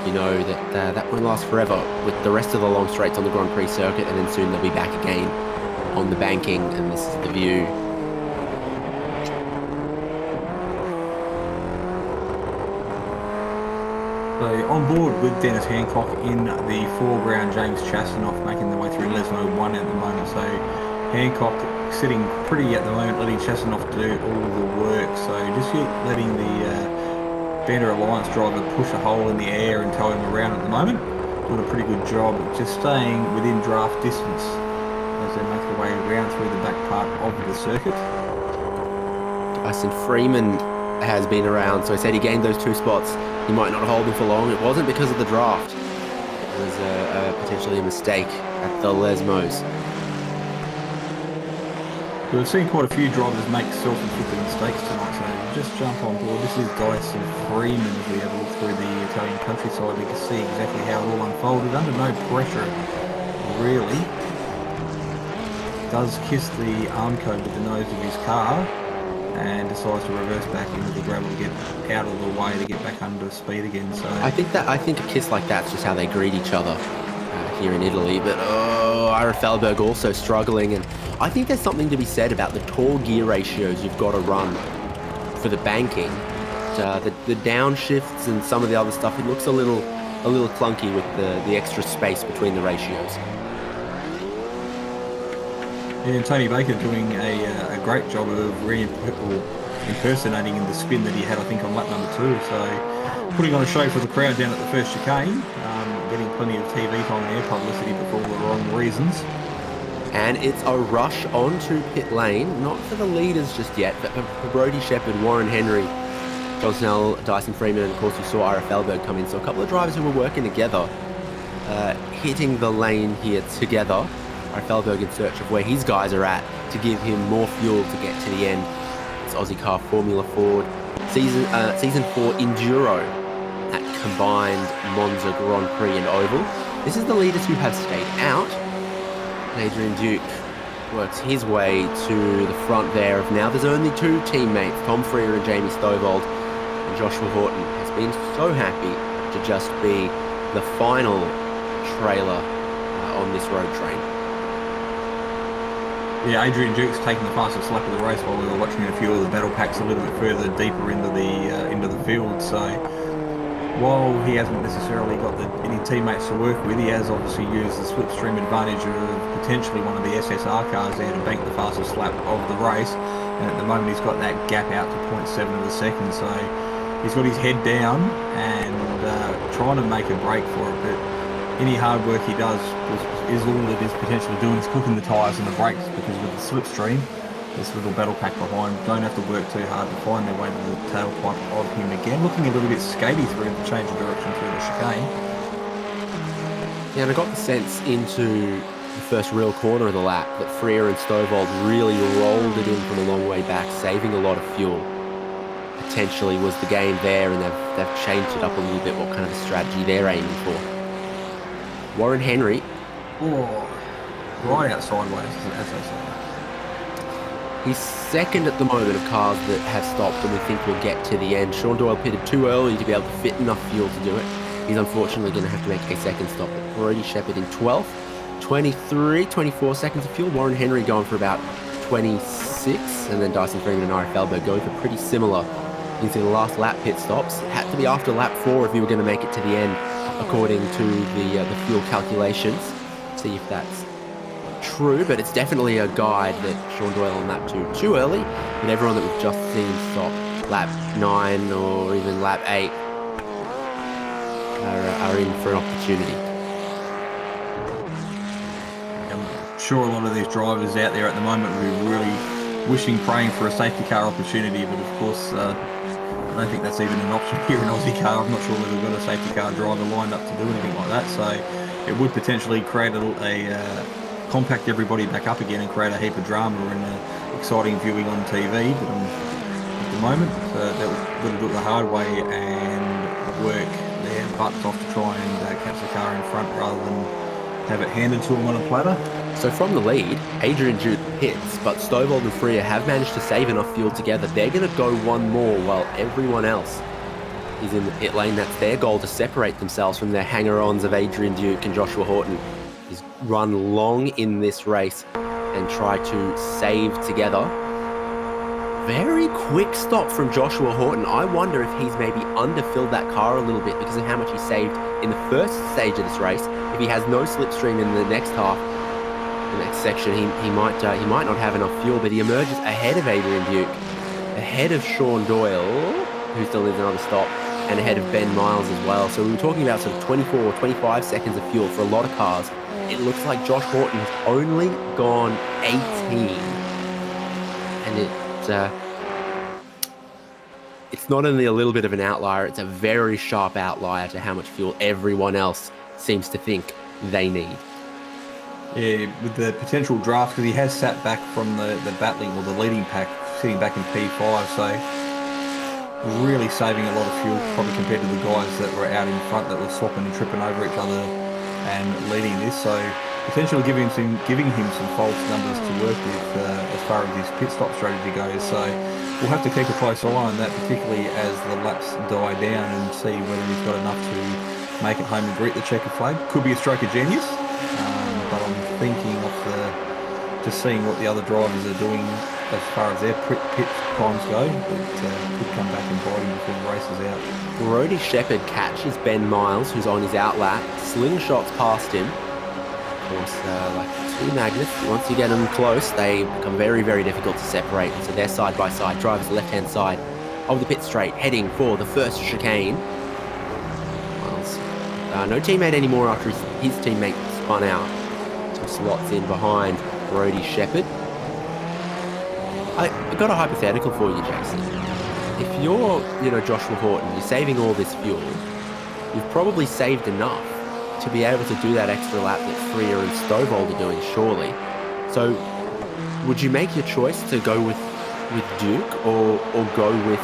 Speaker 2: You know that that won't last forever with the rest of the long straights on the Grand Prix circuit, and then soon they'll be back again on the banking, and this is the view.
Speaker 3: So on board with Dennis Hancock in the foreground, James Chastanoff making the way through Lesmo 1 at the moment. So Hancock sitting pretty at the moment, letting Chastanoff do all the work. So just letting the Bender Alliance driver push a hole in the air and tow him around at the moment. Doing a pretty good job just staying within draft distance as they make their way around through the back part of the circuit.
Speaker 2: Dyson Freeman has been around, so I said he gained those 2 spots. He might not hold them for long. It wasn't because of the draft. It was potentially a mistake at the Lesmos.
Speaker 3: We've seen quite a few drivers make self-inflicted mistakes tonight, so just jump on board. This is Dyson Freeman as we have a look through the Italian countryside. We can see exactly how it all unfolded under no pressure, really. Does kiss the arm code with the nose of his car and decides to reverse back into the gravel to get out of the way to get back under speed again. So
Speaker 2: I think a kiss like that's just how they greet each other here in Italy. But Ira Thalberg also struggling, and I think there's something to be said about the tall gear ratios you've got to run for the banking. The downshifts and some of the other stuff, it looks a little clunky with the extra space between the ratios.
Speaker 3: Yeah, and Tony Baker doing a great job of impersonating the spin that he had, I think, on lap number 2. So putting on a show for the crowd down at the first chicane, getting plenty of TV time and air publicity, but for all the wrong reasons.
Speaker 2: And it's a rush onto pit lane, not for the leaders just yet, but for Brody Shepherd, Warren Henry, John Snell, Dyson Freeman, and of course we saw Ira Felberg come in. So a couple of drivers who were working together, hitting the lane here together. Ira Felberg in search of where his guys are at to give him more fuel to get to the end. It's Ozicar Formula Ford Season 4 Enduro at combined Monza Grand Prix and Oval. This is the leaders who have stayed out. Adrian Duke works his way to the front there. Now there's only two teammates, Tom Freer and Jamie Stovald, and Joshua Horton has been so happy to just be the final trailer on this road train.
Speaker 3: Yeah, Adrian Duke's taking the fastest lap of the race while we were watching a few of the battle packs a little bit further deeper into the field. So while he hasn't necessarily got any teammates to work with, he has obviously used the slipstream advantage of potentially one of the SSR cars there to bank the fastest lap of the race. And at the moment he's got that gap out to 0.7 of a second. So he's got his head down and trying to make a break for it. But any hard work he does is all it is potentially doing is cooking the tyres and the brakes, because with the slipstream, this little battle pack behind don't have to work too hard to find their way to the tailpipe of him again. Looking a little bit skatey through the change of direction through the chicane.
Speaker 2: Yeah, and I got the sense into the first real corner of the lap that Freer and Stovald really rolled it in from a long way back, saving a lot of fuel. Potentially was the game there, and they've changed it up a little bit, what kind of a strategy they're aiming for. Warren Henry.
Speaker 3: Oh, right out sideways, as they say.
Speaker 2: He's second at the moment of cars that have stopped and we think will get to the end. Sean Doyle pitted too early to be able to fit enough fuel to do it. He's unfortunately going to have to make a second stop. Brody Shepherd in 12th, 24 seconds of fuel. Warren Henry going for about 26, and then Dyson Freeman and Ira Felberg going for pretty similar. You can see the last lap pit stops. It had to be after lap 4 if you were going to make it to the end, according to the fuel calculations. See if that's true, but it's definitely a guide that Sean Doyle on lap 2 too early, but everyone that we've just seen stop lap 9 or even lap 8 are in for an opportunity.
Speaker 3: I'm sure a lot of these drivers out there at the moment will be really wishing, praying for a safety car opportunity, but of course I don't think that's even an option here in Ozicar. I'm not sure whether we've got a safety car driver lined up to do anything like that, so it would potentially create a compact everybody back up again and create a heap of drama and exciting viewing on TV. But at the moment, they've got to do it the hard way and work their butts off to try and catch the car in front rather than have it handed to them on a platter.
Speaker 2: So from the lead, Adrian Duke pits, but Stovald and Freer have managed to save enough fuel together. They're going to go one more while everyone else is in the pit lane. That's their goal, to separate themselves from their hanger-ons of Adrian Duke and Joshua Horton. Is run long in this race and try to save together. Very quick stop from Joshua Horton. I wonder if he's maybe underfilled that car a little bit because of how much he saved in the first stage of this race. If he has no slipstream in the next half, the next section, he might not have enough fuel, but he emerges ahead of Adrian Duke, ahead of Sean Doyle, who still needs another stop, and ahead of Ben Miles as well. So we were talking about sort of 24 or 25 seconds of fuel for a lot of cars. It looks like Josh Horton has only gone 18. And it's not only a little bit of an outlier, it's a very sharp outlier to how much fuel everyone else seems to think they need.
Speaker 3: Yeah, with the potential draft, because he has sat back from the battling or the leading pack, sitting back in P5, so really saving a lot of fuel probably compared to the guys that were out in front that were swapping and tripping over each other and leading this. So potentially giving him some false numbers to work with as far as his pit stop strategy goes. So we'll have to keep a close eye on that, particularly as the laps die down, and see whether he's got enough to make it home and greet the checkered flag. Could be a stroke of genius, but I'm thinking of just seeing what the other drivers are doing as far as their pit times go. It could come back and bite him before the race is out.
Speaker 2: Brody Shepherd catches Ben Miles, who's on his outlap, slingshots past him. Of course, like two magnets, once you get them close, they become very, very difficult to separate. So they're side by side. Drivers left-hand side of the pit straight, heading for the first chicane. Miles, no teammate anymore after his teammate spun out. Some slots in behind. Brodie Shepherd. I got a hypothetical for you, Jason. If you're, Joshua Horton, you're saving all this fuel, you've probably saved enough to be able to do that extra lap that Freer and Stovall are doing, surely. So would you make your choice to go with Duke or go with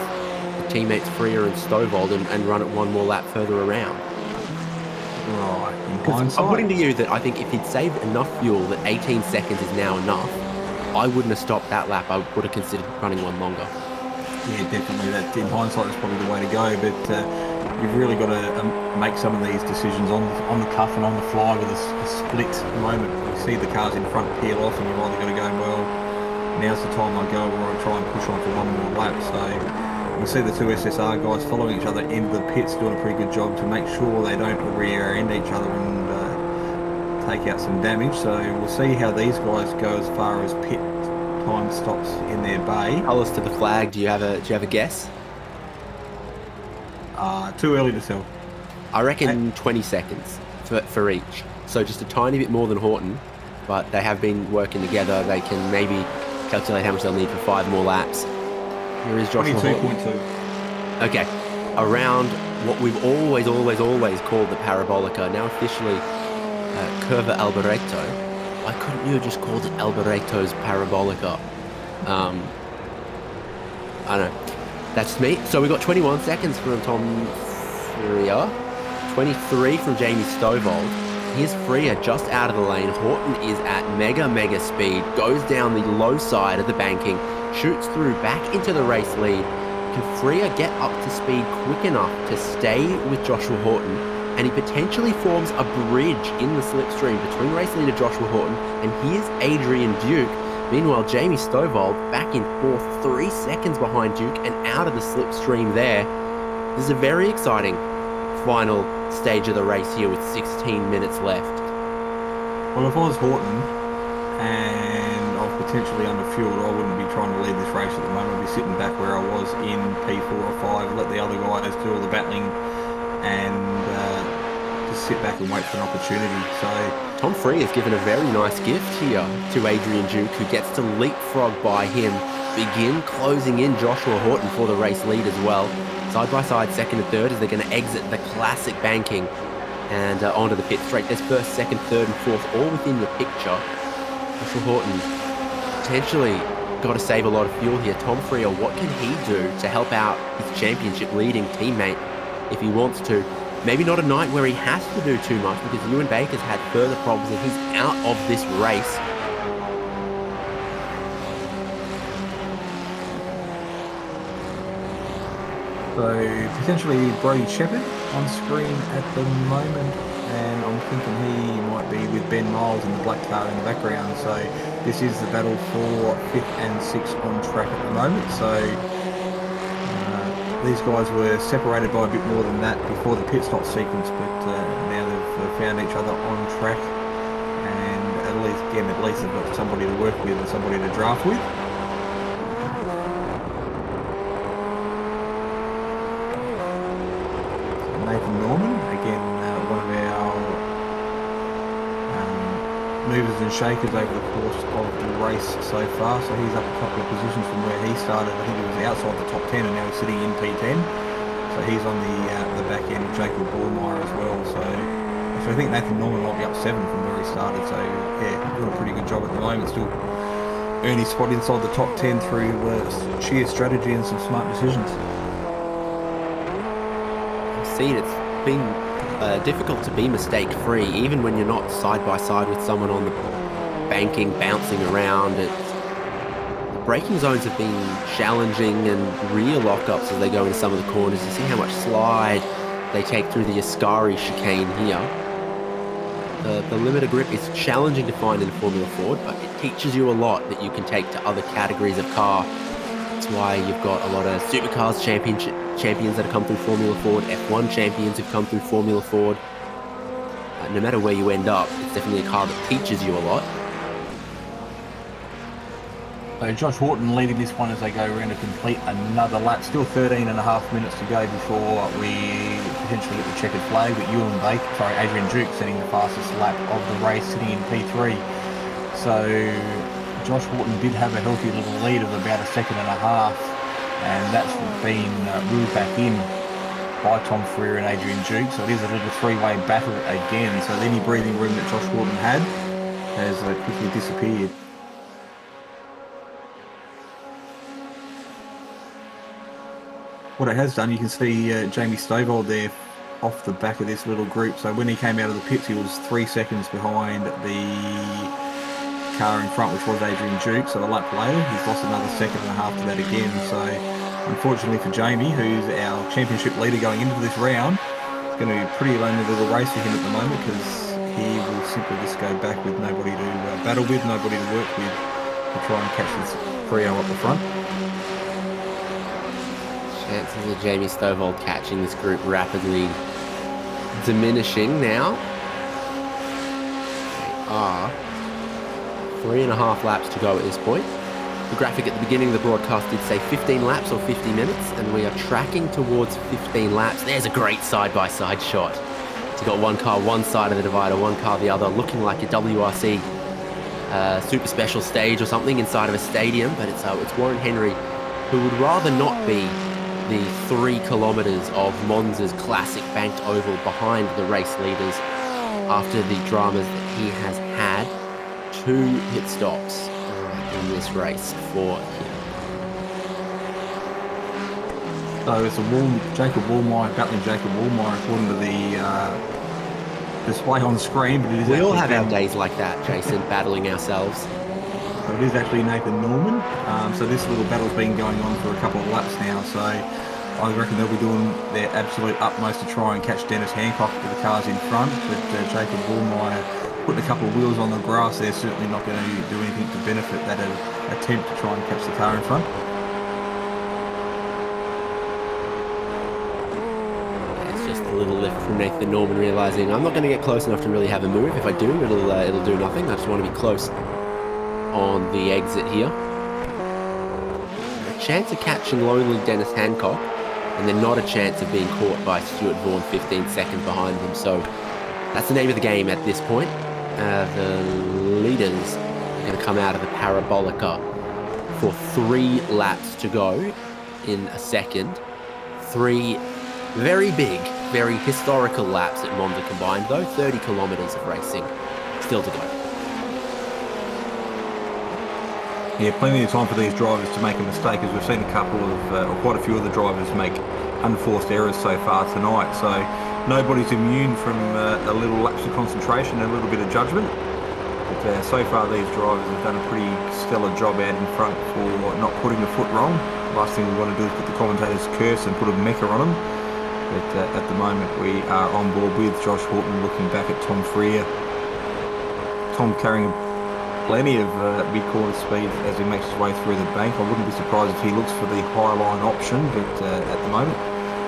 Speaker 2: the teammates Freer and Stovall and run it one more lap further around?
Speaker 3: Right.
Speaker 2: I'm putting to you that I think if he'd saved enough fuel that 18 seconds is now enough, I wouldn't have stopped that lap. I would have considered running one longer.
Speaker 3: Yeah, definitely. That in hindsight is probably the way to go. But you've really got to make some of these decisions on the cuff and on the fly with a split moment. You see the cars in front peel off, and you're either going to go, well, now's the time I go, or I try and push on for one more lap. So you see the two SSR guys following each other into the pits, doing a pretty good job to make sure they don't rear-end each other and take out some damage. So we'll see how these guys go as far as pit time stops in their bay.
Speaker 2: Colours to the flag. Do you have a guess?
Speaker 3: Too early to tell.
Speaker 2: I reckon 20 seconds for each. So just a tiny bit more than Horton, but they have been working together. They can maybe calculate how much they'll need for 5 more laps. Here is Joshua Horton.
Speaker 3: 22.2.
Speaker 2: Okay, around what we've always called the Parabolica, now officially Curva Alboreto. Why couldn't you have just called it Alboreto's Parabolica? I don't know. That's me. So we got 21 seconds from Tom Freer, 23 from Jamie Stovall. Here's Freer just out of the lane. Horton is at mega speed, goes down the low side of the banking, shoots through back into the race lead. Can Freer get up to speed quick enough to stay with Joshua Horton? And he potentially forms a bridge in the slipstream between race leader Joshua Horton and here's Adrian Duke. Meanwhile, Jamie Stovall back in 4th, 3 seconds behind Duke and out of the slipstream there. This is a very exciting final stage of the race here with 16 minutes left.
Speaker 3: Well, if I was Horton and I was potentially underfueled, I wouldn't be trying to lead this race at the moment. I'd be sitting back where I was in P4 or 5, let the other guys do all the battling and just sit back and wait for an opportunity. So
Speaker 2: Tom Freer has given a very nice gift here to Adrian Duke, who gets to leapfrog by him, begin closing in Joshua Horton for the race lead as well. Side by side, second and third, as they're going to exit the classic banking and onto the pit straight. There's first, second, third, and fourth, all within your picture. Joshua Horton potentially got to save a lot of fuel here. Tom Freer, what can he do to help out his championship leading teammate if he wants to? Maybe not a night where he has to do too much because Ewan Baker's had further problems and he's out of this race.
Speaker 3: So potentially Brodie Shepherd on screen at the moment, and I'm thinking he might be with Ben Miles in the black car in the background. So this is the battle for 5th and 6th on track at the moment. So these guys were separated by a bit more than that before the pit stop sequence, but now they've found each other on track, and at least they've got somebody to work with and somebody to draft with. Nathan Norman, again, one of our movers and shakers over the course of the race so far. So he's up a couple of positions from where he started. I think he was outside the top 10 and now he's sitting in P10. So he's on the back end of Jacob Bormeyer as well. So I think Nathan Norman might be up 7 from where he started. So yeah, doing a pretty good job at the moment. Still earning his spot inside the top 10 through sheer strategy and some smart decisions.
Speaker 2: It's been difficult to be mistake-free, even when you're not side-by-side with someone on the banking, bouncing around. The braking zones have been challenging and rear lockups as they go into some of the corners. You see how much slide they take through the Ascari chicane here. The limit of grip is challenging to find in the Formula Ford, but it teaches you a lot that you can take to other categories of car. That's why you've got a lot of supercars champions that have come through Formula Ford, F1 champions who've come through Formula Ford. No matter where you end up, it's definitely a car that teaches you a lot.
Speaker 3: So Josh Horton leading this one as they go around to complete another lap. Still 13 and a half minutes to go before we potentially get the checkered flag, but Adrian Duke setting the fastest lap of the race, sitting in P3. So Josh Horton did have a healthy little lead of about a second and a half, and that's been reeled back in by Tom Freer and Adrian Duke. So it is a little three-way battle again. So any breathing room that Josh Horton had has quickly disappeared. What it has done, you can see Jamie Stovall there off the back of this little group. So when he came out of the pits, he was 3 seconds behind the car in front, which was Adrian Duke. So a lap later, he's lost another second and a half to that again. So unfortunately for Jamie, who's our championship leader going into this round, it's going to be a pretty lonely little race for him at the moment, because he will simply just go back with nobody to battle with, nobody to work with, to try and catch this trio up the front.
Speaker 2: Chances of Jamie Stovall catching this group rapidly diminishing now. They are 3.5 laps to go at this point. The graphic at the beginning of the broadcast did say 15 laps or 50 minutes, and we are tracking towards 15 laps. There's a great side-by-side shot. So you've got one car one side of the divider, one car the other, looking like a WRC super special stage or something inside of a stadium, but it's Warren Henry, who would rather not be the 3 kilometres of Monza's classic banked oval behind the race leaders after the dramas that he has had. 2 pit stops in this race for him.
Speaker 3: So it's Jacob Woolmeyer, battling Jacob Woolmeyer according to the display on the screen. But it is
Speaker 2: we all have our days like that, Jason, battling ourselves.
Speaker 3: So it is actually Nathan Norman. So this little battle's been going on for a couple of laps now. So I reckon they'll be doing their absolute utmost to try and catch Dennis Hancock with the cars in front. But Jacob Woolmeyer putting a couple of wheels on the grass, they're certainly not going to do anything to benefit that attempt to try and catch the car in front.
Speaker 2: It's just a little lift from Nathan Norman, realising I'm not going to get close enough to really have a move. If I do, it'll do nothing. I just want to be close on the exit here. A chance of catching lonely Dennis Hancock, and then not a chance of being caught by Stuart Vaughan 15 seconds behind him. So that's the name of the game at this point. The leaders are going to come out of the Parabolica for 3 laps to go in a second. 3 very big, very historical laps at Monza combined, though. 30 kilometres of racing still to go.
Speaker 3: Yeah, plenty of time for these drivers to make a mistake, as we've seen a couple of, or quite a few of the drivers make unforced errors so far tonight. So nobody's immune from a little lapse of concentration and a little bit of judgment. But so far these drivers have done a pretty stellar job out in front for not putting a foot wrong. Last thing we want to do is put the commentators' curse and put a mecha on them. But at the moment we are on board with Josh Horton looking back at Tom Freer. Tom carrying plenty of mid-corner speed as he makes his way through the bank. I wouldn't be surprised if he looks for the high line option, but at the moment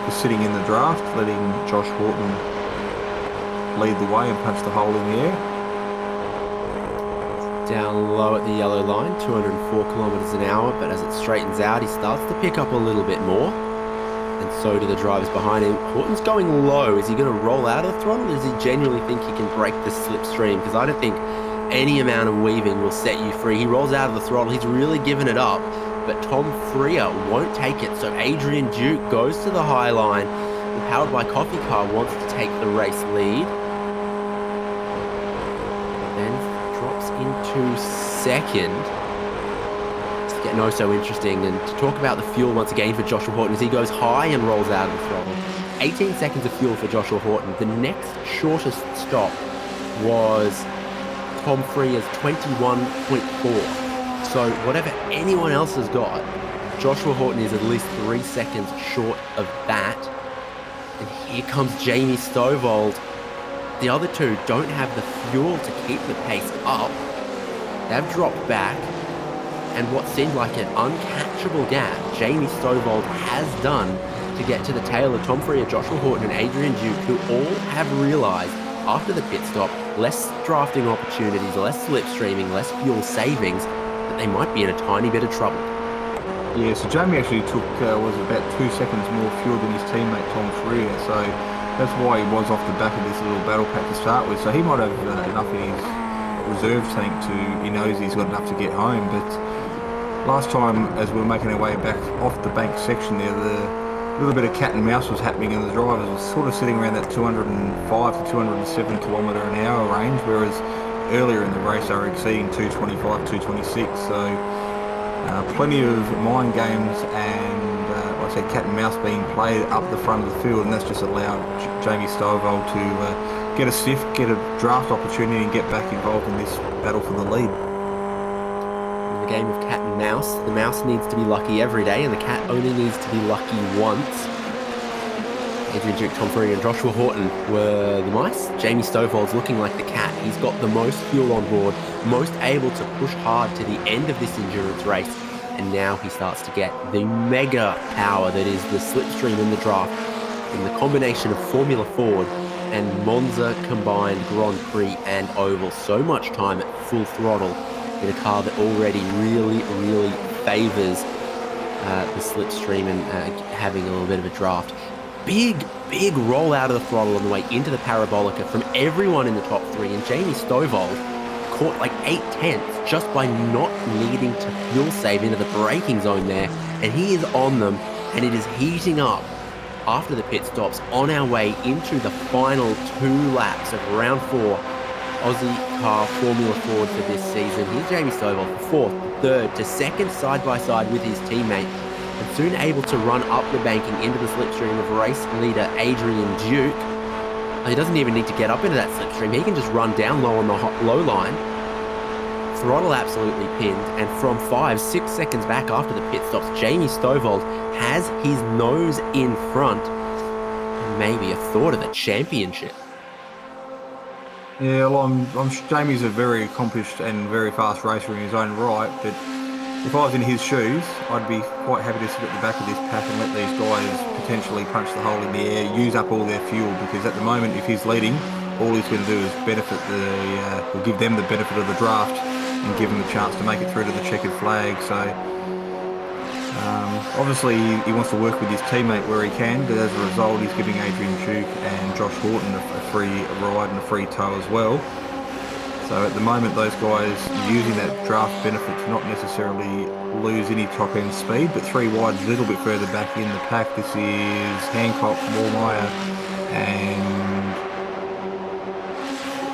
Speaker 3: just sitting in the draft, letting Josh Horton lead the way and punch the hole in the air.
Speaker 2: Down low at the yellow line, 204 kilometres an hour, but as it straightens out, he starts to pick up a little bit more, and so do the drivers behind him. Horton's going low. Is he going to roll out of the throttle, or does he genuinely think he can break the slipstream? Because I don't think any amount of weaving will set you free. He rolls out of the throttle. He's really given it up, but Tom Freer won't take it. So Adrian Duke goes to the high line. The Powered by Coffee car wants to take the race lead. Then drops into second. It's getting oh so interesting. And to talk about the fuel once again for Joshua Horton as he goes high and rolls out of the throttle. 18 seconds of fuel for Joshua Horton. The next shortest stop was Tom Freer's 21.4. So whatever anyone else has got, Joshua Horton is at least 3 seconds short of that. And here comes Jamie Stovall. The other two don't have the fuel to keep the pace up. They've dropped back. And what seemed like an uncatchable gap, Jamie Stovall has done to get to the tail of Tom Freer, Joshua Horton and Adrian Duke, who all have realised after the pit stop, less drafting opportunities, less slipstreaming, less fuel savings, that they might be in a tiny bit of trouble.
Speaker 3: Yeah, so Jamie actually took, was about 2 seconds more fuel than his teammate Tom Freer, so that's why he was off the back of this little battle pack to start with. So he might have enough in his reserve tank he knows he's got enough to get home. But last time, as we were making our way back off the bank section there, the little bit of cat and mouse was happening, and the drivers were sort of sitting around that 205 to 207 kilometre an hour range, whereas earlier in the race they were exceeding 225, 226. So plenty of mind games and, like I said, cat and mouse being played up the front of the field, and that's just allowed Jamie Stovall to get a sniff, get a draft opportunity, and get back involved in this battle for the lead.
Speaker 2: In the game of cat and mouse, the mouse needs to be lucky every day, and the cat only needs to be lucky once. Adrian Duke, Tom Ferry, and Joshua Horton were the mice. Jamie Stovall's looking like the cat. He's got the most fuel on board, most able to push hard to the end of this endurance race, and now he starts to get the mega power that is the slipstream in the draft, in the combination of Formula Ford and Monza combined Grand Prix and Oval. So much time at full throttle in a car that already really favours the slipstream and having a little bit of a draft. Big roll out of the throttle on the way into the Parabolica from everyone in the top three, and Jamie Stovall caught like 8/10 just by not needing to fuel save into the braking zone there, and he is on them, and it is heating up after the pit stops on our way into the final 2 laps of round 4 Ozicar Formula Ford for this season. Here's Jamie Stovall for 4th, 3rd to 2nd side by side with his teammate, and soon able to run up the banking into the slipstream of race leader Adrian Duke. He doesn't even need to get up into that slipstream. He can just run down low on the low line. Throttle absolutely pinned, and from 5-6 seconds back after the pit stops, Jamie Stovall has his nose in front. Maybe a thought of the championship.
Speaker 3: Yeah, well, Jamie's a very accomplished and very fast racer in his own right, but if I was in his shoes, I'd be quite happy to sit at the back of this pack and let these guys potentially punch the hole in the air, use up all their fuel, because at the moment, if he's leading, all he's going to do is will give them the benefit of the draft and give them a chance to make it through to the checkered flag. So obviously he wants to work with his teammate where he can, but as a result he's giving Adrian Duke and Josh Horton a free ride and a free tow as well. So at the moment those guys are using that draft benefit to not necessarily lose any top end speed, but 3 wide a little bit further back in the pack. This is Hancock, Wallmeyer and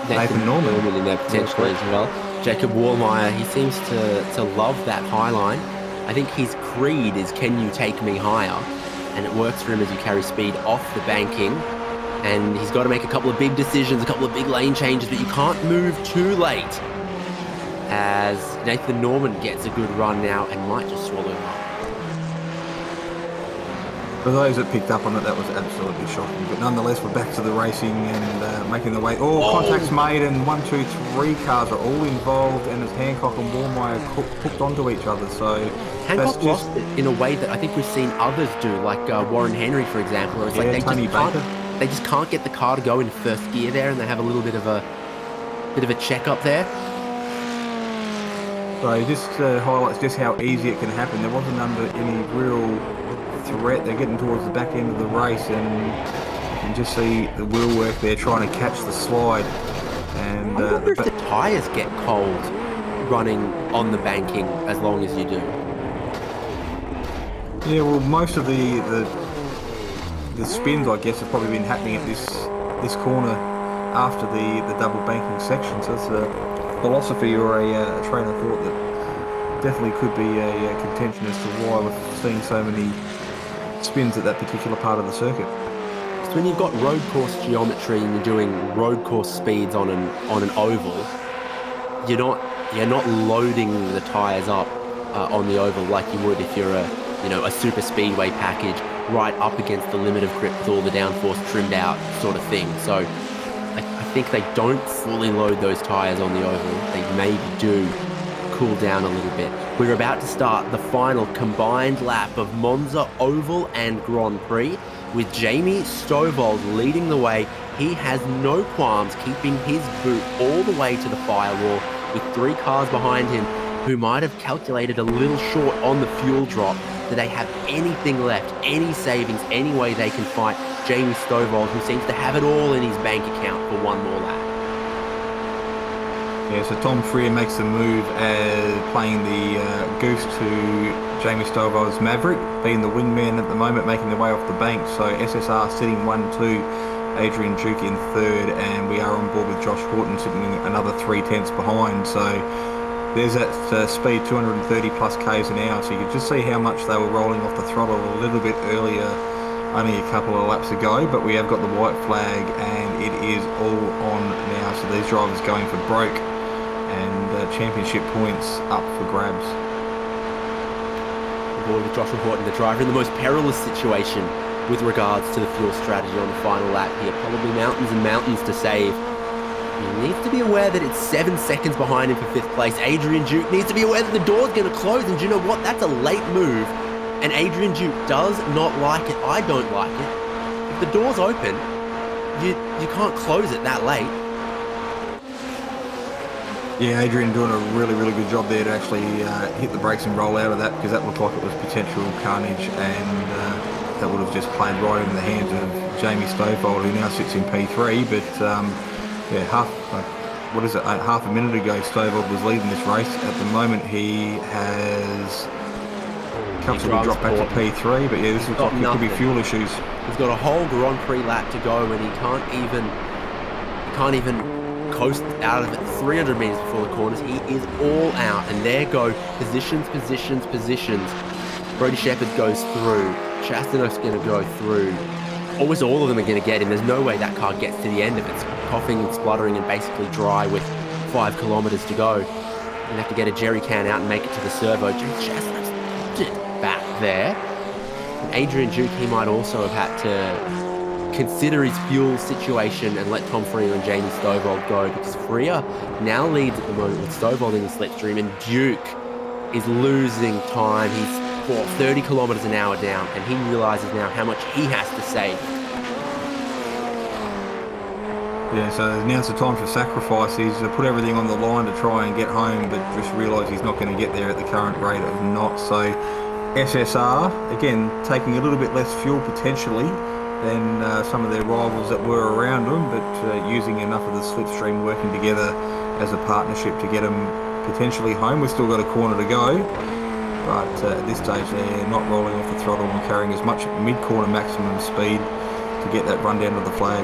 Speaker 3: Nathan Norman
Speaker 2: in there potentially as well. Jacob Wallmeyer, he seems to love that high line. I think his creed is, can you take me higher? And it works for him as you carry speed off the banking. And he's got to make a couple of big decisions, a couple of big lane changes, but you can't move too late, as Nathan Norman gets a good run now and might just swallow him up.
Speaker 3: For those that picked up on it, that was absolutely shocking. But nonetheless, we're back to the racing and making the way. Contact's made, and 1, 2, 3 cars are all involved, and as Hancock and Wallmeyer hooked onto each other. So
Speaker 2: Hancock lost it in a way that I think we've seen others do, like Warren Henry, for example. Where it's like they just can't get the car to go in first gear there, and they have a little bit of a check up there.
Speaker 3: So this highlights just how easy it can happen. There wasn't under any real threat. They're getting towards the back end of the race, and you can just see the wheel work there trying to catch the slide. And
Speaker 2: I wonder if the tyres get cold running on the banking as long as you do.
Speaker 3: Yeah, well, most of the spins, I guess, have probably been happening at this corner after the double banking section. So it's a philosophy or a train of thought that definitely could be a contention as to why we're seeing so many spins at that particular part of the circuit.
Speaker 2: So when you've got road course geometry and you're doing road course speeds on an oval, you're not loading the tyres up on the oval like you would if you're a super speedway package right up against the limit of grip with all the downforce trimmed out sort of thing. So I think they don't fully load those tyres on the oval. They maybe do cool down a little bit. We're about to start the final combined lap of Monza Oval and Grand Prix with Jamie Stovall leading the way. He has no qualms keeping his boot all the way to the firewall with 3 cars behind him who might have calculated a little short on the fuel drop. Do they have anything left, any savings, any way they can fight Jamie Stovall, who seems to have it all in his bank account for one more lap?
Speaker 3: Yeah, so Tom Freer makes the move as playing the goose to Jamie Stovall's Maverick, being the wingman at the moment, making their way off the bank. So SSR sitting 1-2, Adrian Duke in third, and we are on board with Josh Horton sitting another 3/10 behind. So there's that speed, 230 plus k's an hour. So you can just see how much they were rolling off the throttle a little bit earlier, only a couple of laps ago. But we have got the white flag, and it is all on now. So these drivers going for broke, and championship points up for grabs.
Speaker 2: Boy, with Joshua Horton, the driver in the most perilous situation with regards to the fuel strategy on the final lap here. Probably mountains and mountains to save. He needs to be aware that it's 7 seconds behind him for 5th place. Adrian Duke needs to be aware that the door's going to close, and do you know what? That's a late move, and Adrian Duke does not like it. I don't like it. If the door's open, you can't close it that late.
Speaker 3: Yeah, Adrian doing a really, really good job there to actually hit the brakes and roll out of that, because that looked like it was potential carnage, and that would have just played right into the hands of Jamie Stovall, who now sits in P3. But yeah, half a minute ago, Stovall was leading this race. At the moment, he has comfortably dropped back to P3. But yeah, this looks like it could be fuel issues.
Speaker 2: He's got a whole Grand Prix lap to go, and he can't even coast out of it 300 meters before the corners. He is all out, and there go positions. Brody Shepherd goes through. Chastanov's going to go through. Almost all of them are going to get in. There's no way that car gets to the end of it. It's coughing and spluttering and basically dry with 5 kilometers to go. You have to get a jerry can out and make it to the servo. Chastanov's back there. And Adrian Duke, he might also have had to consider his fuel situation and let Tom Freer and Jamie Stovall go, because Freer now leads at the moment with Stovall in the slipstream, and Duke is losing time. He's 30 kilometers an hour down, and he realizes now how much he has to save.
Speaker 3: Yeah, so now's the time for sacrifice. He's put everything on the line to try and get home, but just realised he's not going to get there at the current rate of knots. So SSR, again, taking a little bit less fuel potentially than some of their rivals that were around them, but using enough of the slipstream working together as a partnership to get them potentially home. We've still got a corner to go, but at this stage they're not rolling off the throttle and carrying as much mid-corner maximum speed to get that run down to the flag.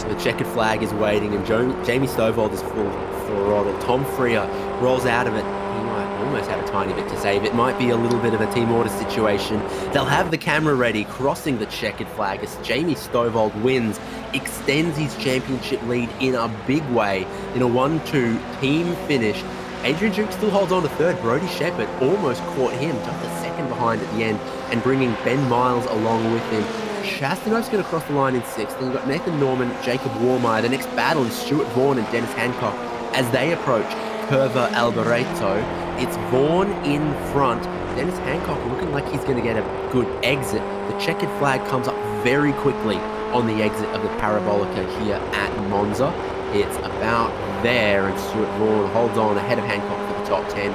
Speaker 2: So the checkered flag is waiting, and Jamie Stovall is full throttle. Tom Freer rolls out of it. He might almost have a tiny bit to save. It might be a little bit of a team order situation. They'll have the camera ready, crossing the checkered flag as Jamie Stovall wins, extends his championship lead in a big way in a 1-2 team finish. Adrian Duke still holds on to third. Brody Shepherd almost caught him, just a second behind at the end, and bringing Ben Miles along with him. Chastanov's going to cross the line in 6th. Then we've got Nathan Norman, Jacob Warmeyer. The next battle is Stuart Vaughan and Dennis Hancock as they approach Curva Alboreto. It's Vaughan in front. Dennis Hancock looking like he's going to get a good exit. The checkered flag comes up very quickly on the exit of the Parabolica here at Monza. It's about there, and Stuart Vaughan holds on ahead of Hancock for the top 10.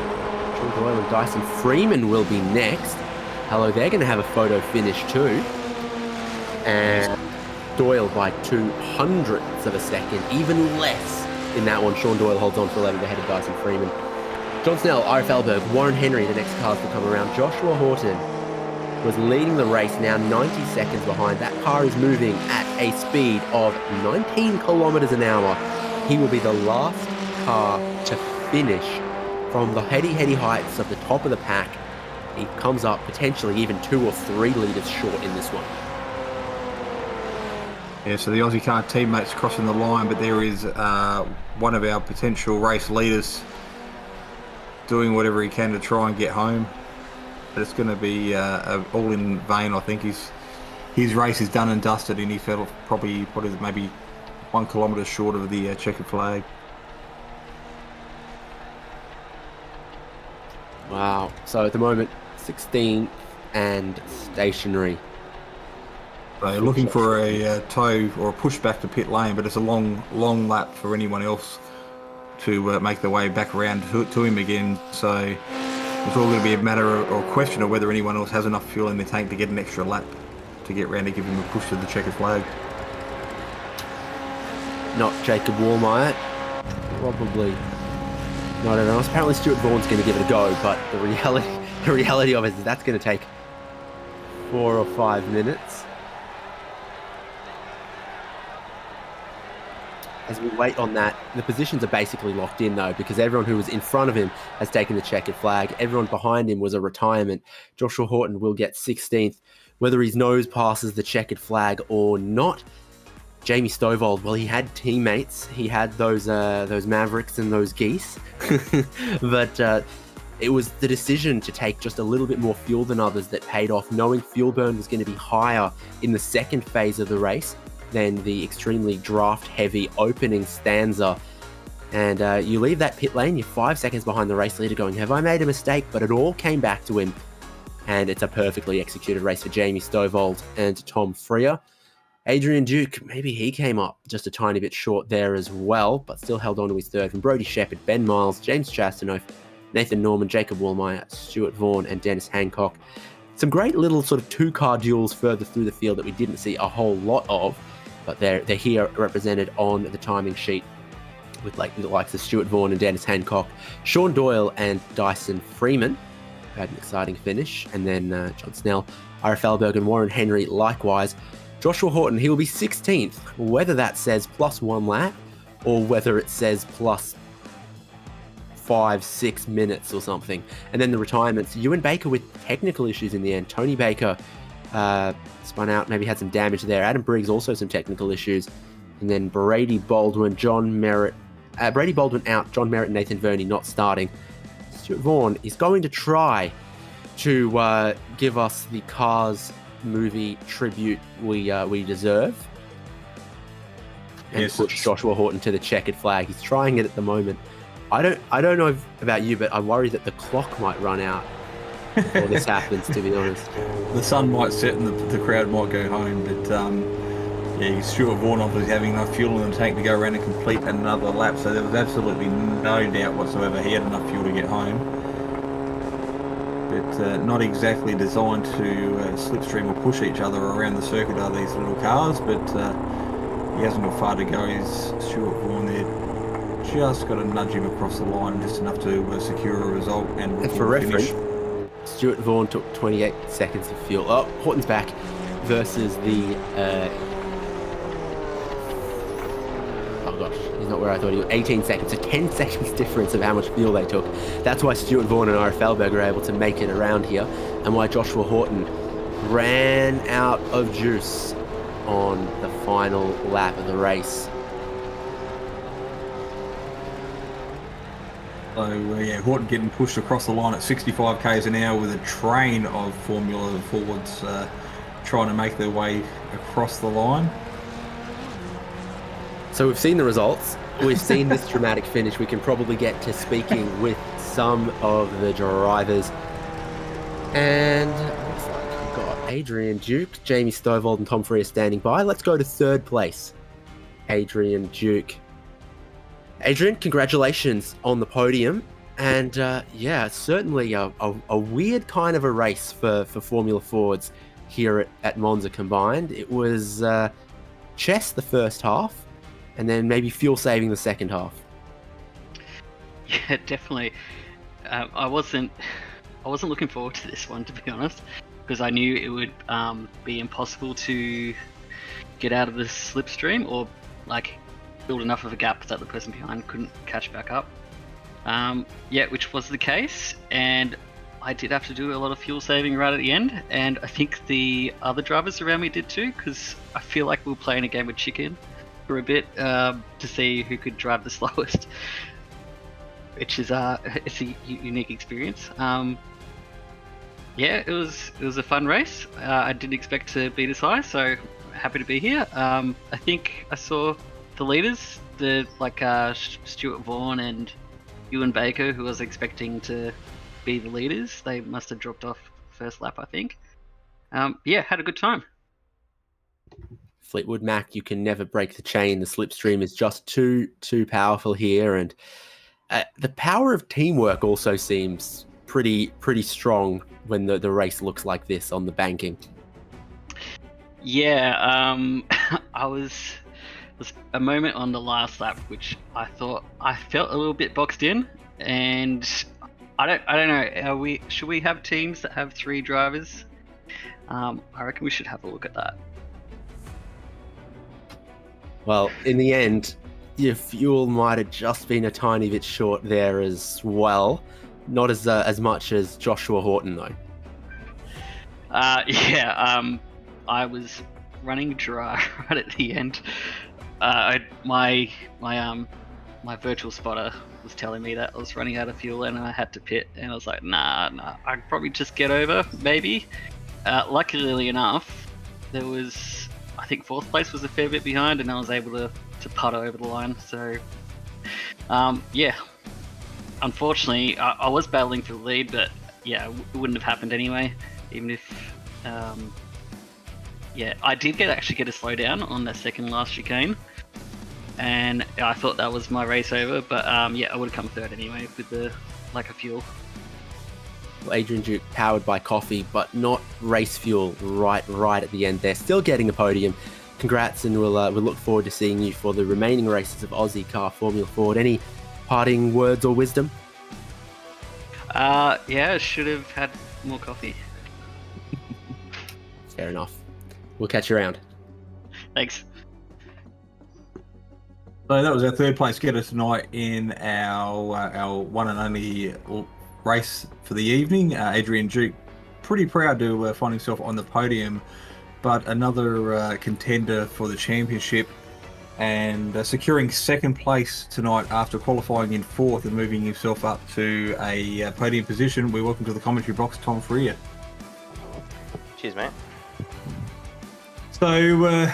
Speaker 2: Sean Doyle and Dyson Freeman will be next. Hello, they're going to have a photo finish too. And Doyle by 0.02 of a second, even less in that one. Sean Doyle holds on for 11th ahead of Dyson Freeman. John Snell, RF Elberg, Warren Henry, the next cars to come around. Joshua Horton was leading the race, now 90 seconds behind. That car is moving at a speed of 19 kilometers an hour. He will be the last car to finish from the heady heights of the top of the pack. He comes up potentially even 2 or 3 litres short in this one.
Speaker 3: Yeah, so the Aussie car teammates crossing the line, but there is one of our potential race leaders doing whatever he can to try and get home. But it's going to be all in vain. I think his race is done and dusted, and he fell probably, maybe 1 kilometre short of the checkered flag.
Speaker 2: Wow. So at the moment, 16th and stationary.
Speaker 3: So looking for a tow or a push back to pit lane, but it's a long lap for anyone else to make their way back around to him again. So it's all going to be a matter or a question of whether anyone else has enough fuel in their tank to get an extra lap to get round to give him a push to the checkered flag.
Speaker 2: Not Jacob Warmeyer. Probably Not everyone else. Apparently Stuart Vaughan's going to give it a go, but the reality of it is that's going to take 4 or 5 minutes. As we wait on that, the positions are basically locked in though, because everyone who was in front of him has taken the checkered flag. Everyone behind him was a retirement. Joshua Horton will get 16th. Whether his nose passes the checkered flag or not, Jamie Stovall, well, he had teammates. He had those Mavericks and those Geese. But it was the decision to take just a little bit more fuel than others that paid off, knowing fuel burn was going to be higher in the second phase of the race than the extremely draft-heavy opening stanza. And you leave that pit lane, you're 5 seconds behind the race leader going, have I made a mistake? But it all came back to him. And it's a perfectly executed race for Jamie Stovall and Tom Freer. Adrian Duke, maybe he came up just a tiny bit short there as well, but still held on to his third. From Brody Shepherd, Ben Miles, James Chastanoff, Nathan Norman, Jacob Woolmeyer, Stuart Vaughan, and Dennis Hancock. Some great little sort of two-car duels further through the field that we didn't see a whole lot of, but they're here represented on the timing sheet with the likes of Stuart Vaughan and Dennis Hancock, Sean Doyle and Dyson Freeman, who had an exciting finish, and then John Snell, Ira Felberg and Warren Henry likewise. Joshua Horton, he will be 16th, whether that says plus 1 lap or whether it says plus 5-6 minutes or something. And then the retirements, Ewan Baker with technical issues in the end. Tony Baker spun out, maybe had some damage there. Adam Briggs also some technical issues. And then Brady Baldwin, Brady Baldwin out, John Merritt and Nathan Verney not starting. Stuart Vaughan is going to try to give us the Cars movie tribute we deserve, and
Speaker 3: yes,
Speaker 2: put Joshua Horton to the checkered flag. He's trying it at the moment. I don't know about you, but I worry that the clock might run out before this happens, to be honest.
Speaker 3: The sun might set and the crowd might go home, but Stuart Vaughan obviously having enough fuel in the tank to go around and complete another lap, so there was absolutely no doubt whatsoever he had enough fuel to get home. But not exactly designed to slipstream or push each other around the circuit are these little cars, but he hasn't got far to go. He's Stuart Vaughan there, just got to nudge him across the line, just enough to secure a result and
Speaker 2: for reference, Stuart Vaughan took 28 seconds of fuel. Oh, Horton's back versus the he's not where I thought he was. 18 seconds, so 10 seconds difference of how much fuel they took. That's why Stuart Vaughan and Ira Felberg are able to make it around here, and why Joshua Horton ran out of juice on the final lap of the race.
Speaker 3: So Horton getting pushed across the line at 65 k's an hour with a train of Formula Fords trying to make their way across the line.
Speaker 2: So we've seen the results. We've seen this dramatic finish. We can probably get to speaking with some of the drivers. And looks like we've got Adrian Duke, Jamie Stovall and Tom Freer standing by. Let's go to third place. Adrian Duke. Adrian, congratulations on the podium. And certainly a weird kind of a race for Formula Fords here at Monza combined. It was chess the first half, and then maybe fuel saving the second half.
Speaker 4: Yeah, definitely. I wasn't looking forward to this one, to be honest, because I knew it would be impossible to get out of the slipstream or build enough of a gap that the person behind couldn't catch back up. Which was the case, and I did have to do a lot of fuel saving right at the end, and I think the other drivers around me did too, because I feel like we were playing a game of chicken for a bit to see who could drive the slowest, which is it's a unique experience. It was a fun race. I didn't expect to be this high, so happy to be here. I think I saw the leaders, Stuart Vaughan and Ewan Baker, who I was expecting to be the leaders. They must have dropped off first lap, I think. Had a good time.
Speaker 2: Fleetwood Mac, you can never break the chain. The slipstream is just too powerful here, and the power of teamwork also seems pretty strong when the race looks like this on the banking.
Speaker 4: Yeah, I was was a moment on the last lap which I thought I felt a little bit boxed in, and I don't know. Should we have teams that have 3 drivers? I reckon we should have a look at that.
Speaker 2: Well, in the end, your fuel might have just been a tiny bit short there as well. Not as much as Joshua Horton though.
Speaker 4: I was running dry right at the end. My virtual spotter was telling me that I was running out of fuel and I had to pit, and I was like, nah, I'd probably just get over, maybe. Luckily enough, there was, I think 4th place was a fair bit behind, and I was able to putt over the line. So, unfortunately, I was battling for the lead, but yeah, it wouldn't have happened anyway, even if, I did actually get a slowdown on the second last chicane, and I thought that was my race over, but I would have come 3rd anyway with the lack of fuel.
Speaker 2: Well, Adrian Duke powered by coffee, but not race fuel right at the end there. Still getting a podium. Congrats, and we'll look forward to seeing you for the remaining races of Ozicar Formula Ford. Any parting words or wisdom?
Speaker 4: I should have had more coffee.
Speaker 2: Fair enough. We'll catch you around.
Speaker 4: Thanks.
Speaker 3: So that was our 3rd place getter tonight in our one and only race for the evening. Adrian Duke, pretty proud to find himself on the podium, but another contender for the championship, and securing 2nd place tonight after qualifying in 4th and moving himself up to a podium position. We welcome to the commentary box Tom Freer.
Speaker 5: Cheers, mate.
Speaker 3: So,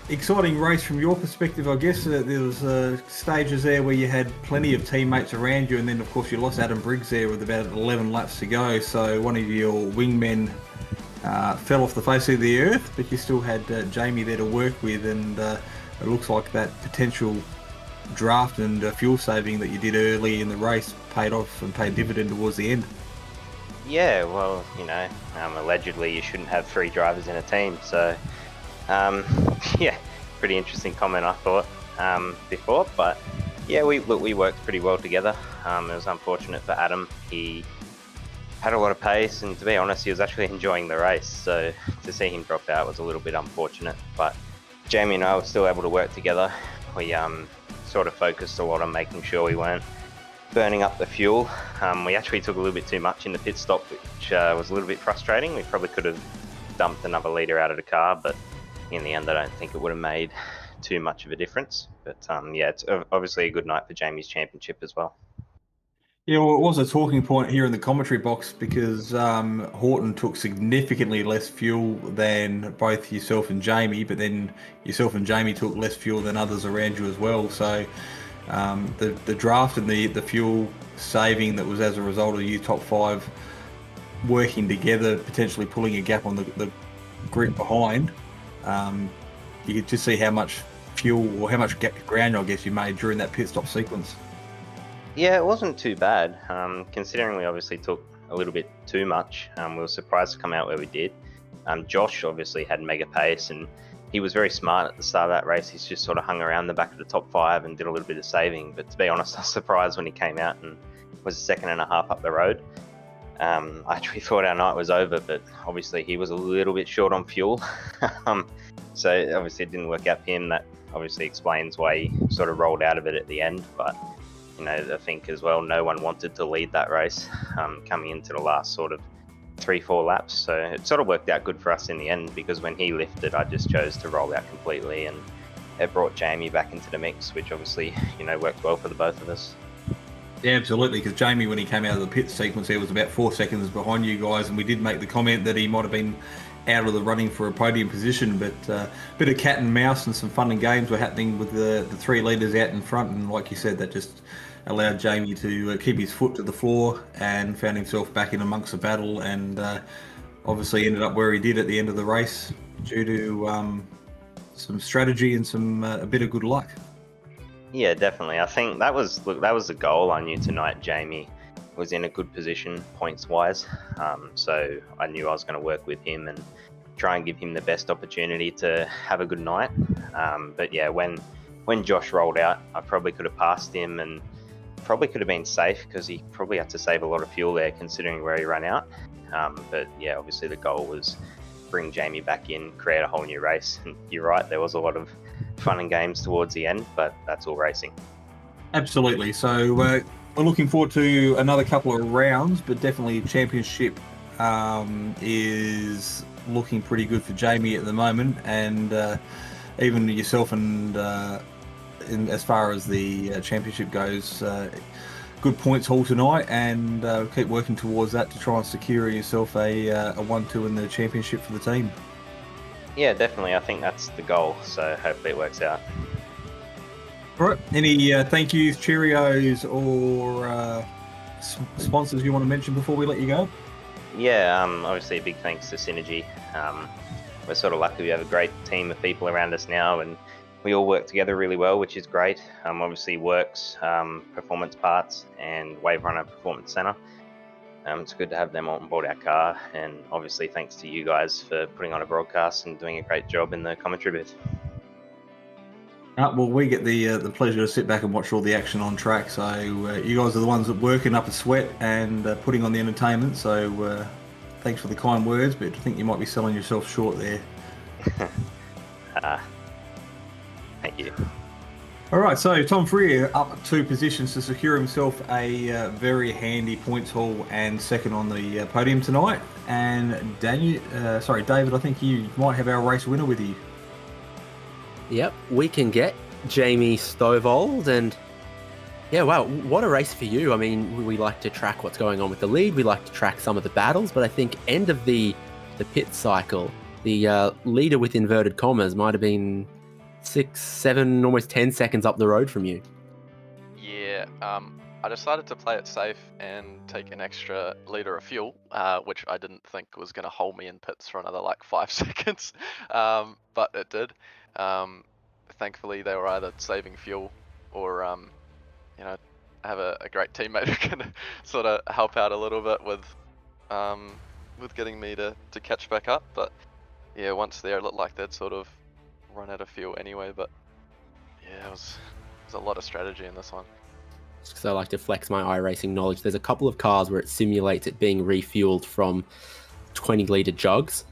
Speaker 3: exciting race from your perspective, I guess. There was stages there where you had plenty of teammates around you, and then of course you lost Adam Briggs there with about 11 laps to go. So one of your wingmen fell off the face of the earth, but you still had Jamie there to work with, and it looks like that potential draft and fuel saving that you did early in the race paid off and paid dividend towards the end.
Speaker 5: Yeah, well, allegedly you shouldn't have 3 drivers in a team, so pretty interesting comment I thought before, but yeah, we worked pretty well together. It was unfortunate for Adam. He had a lot of pace, and to be honest, he was actually enjoying the race, so to see him drop out was a little bit unfortunate, but Jamie and I were still able to work together. We sort of focused a lot on making sure we weren't burning up the fuel. We actually took a little bit too much in the pit stop, which was a little bit frustrating. We probably could have dumped another litre out of the car, but in the end I don't think it would have made too much of a difference. But it's obviously a good night for Jamie's championship as well.
Speaker 3: Yeah, well, it was a talking point here in the commentary box because Horton took significantly less fuel than both yourself and Jamie, but then yourself and Jamie took less fuel than others around you as well. So the draft and the fuel saving that was as a result of you top 5 working together, potentially pulling a gap on the group behind, you could just see how much fuel or how much ground, I guess, you made during that pit stop sequence.
Speaker 5: Yeah, it wasn't too bad, considering we obviously took a little bit too much. We were surprised to come out where we did. Josh obviously had mega pace, and he was very smart at the start of that race. He's just sort of hung around the back of the top 5 and did a little bit of saving. But to be honest, I was surprised when he came out and was a second and a half up the road. I actually thought our night was over, but obviously he was a little bit short on fuel. So obviously it didn't work out for him. That obviously explains why he sort of rolled out of it at the end. But I think as well, no one wanted to lead that race coming into the last sort of 3-4 laps. So it sort of worked out good for us in the end, because when he lifted, I just chose to roll out completely, and it brought Jamie back into the mix, which obviously, worked well for the both of us.
Speaker 3: Yeah, absolutely, because Jamie, when he came out of the pit sequence, he was about 4 seconds behind you guys, and we did make the comment that he might have been out of the running for a podium position, but a bit of cat and mouse and some fun and games were happening with the 3 leaders out in front, and like you said, that just allowed Jamie to keep his foot to the floor and found himself back in amongst the battle, and obviously ended up where he did at the end of the race due to some strategy and some a bit of good luck.
Speaker 5: Yeah, definitely. I think that was the goal I knew tonight. Jamie was in a good position points wise, so I knew I was going to work with him and try and give him the best opportunity to have a good night. But yeah, when when Josh rolled out, I probably could have passed him and probably could have been safe because he probably had to save a lot of fuel there considering where he ran out. But yeah, obviously the goal was bring Jamie back in, create a whole new race. And you're right, there was a lot of fun and games towards the end, but that's all racing.
Speaker 3: Absolutely. So we're looking forward to another couple of rounds, but definitely championship is looking pretty good for Jamie at the moment, and even yourself and as far as the championship goes, good points haul tonight, and keep working towards that to try and secure yourself a 1-2 in the championship for the team.
Speaker 5: Yeah, definitely. I think that's the goal, so hopefully it works out.
Speaker 3: All right. Any thank yous, Cheerios, or sponsors you want to mention before we let you go?
Speaker 5: Yeah, obviously a big thanks to Synergy. We're sort of lucky we have a great team of people around us now, and we all work together really well, which is great. Obviously Works, Performance Parts, and Wave Runner Performance Center. It's good to have them on board our car, and obviously thanks to you guys for putting on a broadcast and doing a great job in the commentary booth.
Speaker 3: Well, we get the pleasure to sit back and watch all the action on track. So you guys are the ones that working up a sweat and putting on the entertainment. So thanks for the kind words, but I think you might be selling yourself short there.
Speaker 5: Thank you.
Speaker 3: All right, so Tom Freer up 2 positions to secure himself a very handy points haul and second on the podium tonight. And David, I think you might have our race winner with you.
Speaker 2: Yep, we can get Jamie Stovold, and yeah, wow, what a race for you. I mean, we like to track what's going on with the lead, we like to track some of the battles, but I think end of the pit cycle, the leader with inverted commas might have been 6, 7, almost 10 seconds up the road from you.
Speaker 6: Yeah, I decided to play it safe and take an extra litre of fuel, which I didn't think was going to hold me in pits for another like 5 seconds, but it did. Thankfully, they were either saving fuel or, have a great teammate who can sort of help out a little bit with getting me to catch back up. But yeah, once there, it looked like they'd sort of run out of fuel anyway. But yeah, it was a lot of strategy in this one.
Speaker 2: Because I like to flex my iRacing knowledge. There's a couple of cars where it simulates it being refueled from 20-litre jugs,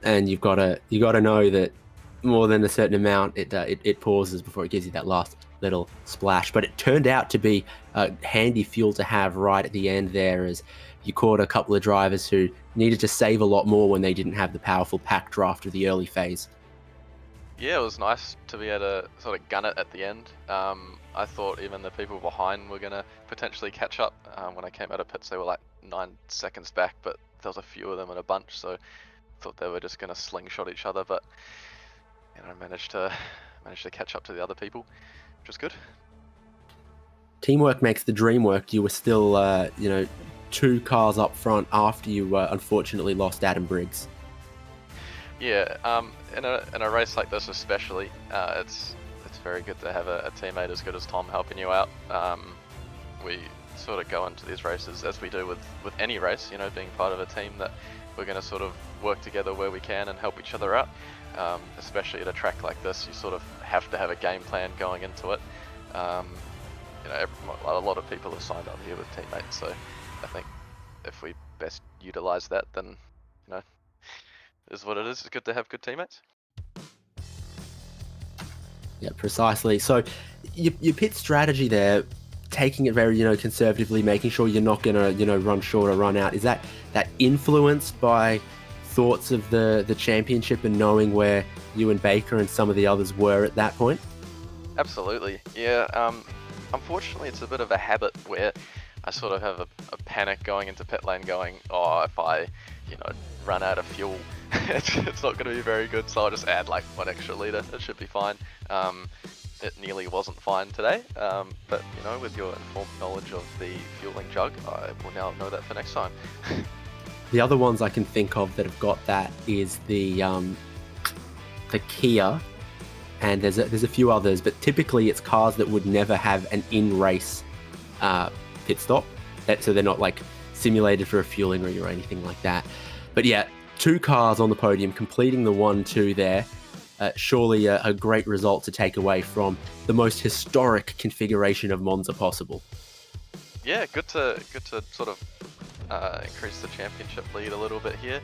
Speaker 2: and you've got to know that more than a certain amount, it pauses before it gives you that last little splash. But it turned out to be handy fuel to have right at the end there, as you caught a couple of drivers who needed to save a lot more when they didn't have the powerful pack draft of the early phase.
Speaker 6: Yeah, it was nice to be able to sort of gun it at the end. I thought even the people behind were going to potentially catch up. When I came out of pits, they were like 9 seconds back, but there was a few of them in a bunch, so I thought they were just going to slingshot each other. But I managed to catch up to the other people, which was good.
Speaker 2: Teamwork makes the dream work. You were still, 2 cars up front after you unfortunately lost Adam Briggs.
Speaker 6: Yeah, in a race like this especially, it's very good to have a teammate as good as Tom helping you out. We sort of go into these races as we do with any race, being part of a team, that we're going to sort of work together where we can and help each other out. Especially at a track like this, you sort of have to have a game plan going into it. A lot of people have signed up here with teammates, so I think if we best utilize that, then is what it is. It's good to have good teammates.
Speaker 2: Yeah, precisely. So your pit strategy there, taking it very conservatively, making sure you're not going to run short or run out, is that influenced by thoughts of the championship and knowing where you and Baker and some of the others were at that point?
Speaker 6: Absolutely, yeah. Unfortunately, it's a bit of a habit where I sort of have a panic going into pit lane, going, if I run out of fuel, it's not going to be very good, so I'll just add like 1 extra litre. It should be fine. It nearly wasn't fine today, but with your informed knowledge of the fueling jug, I will now know that for next time.
Speaker 2: The other ones I can think of that have got that is the Kia, and there's a few others, but typically it's cars that would never have an in-race pit stop, so they're not like simulated for a fueling or anything like that. But yeah, 2 cars on the podium completing the 1-2 there. surely a great result to take away from the most historic configuration of Monza possible.
Speaker 6: Yeah, good to sort of increase the championship lead a little bit here.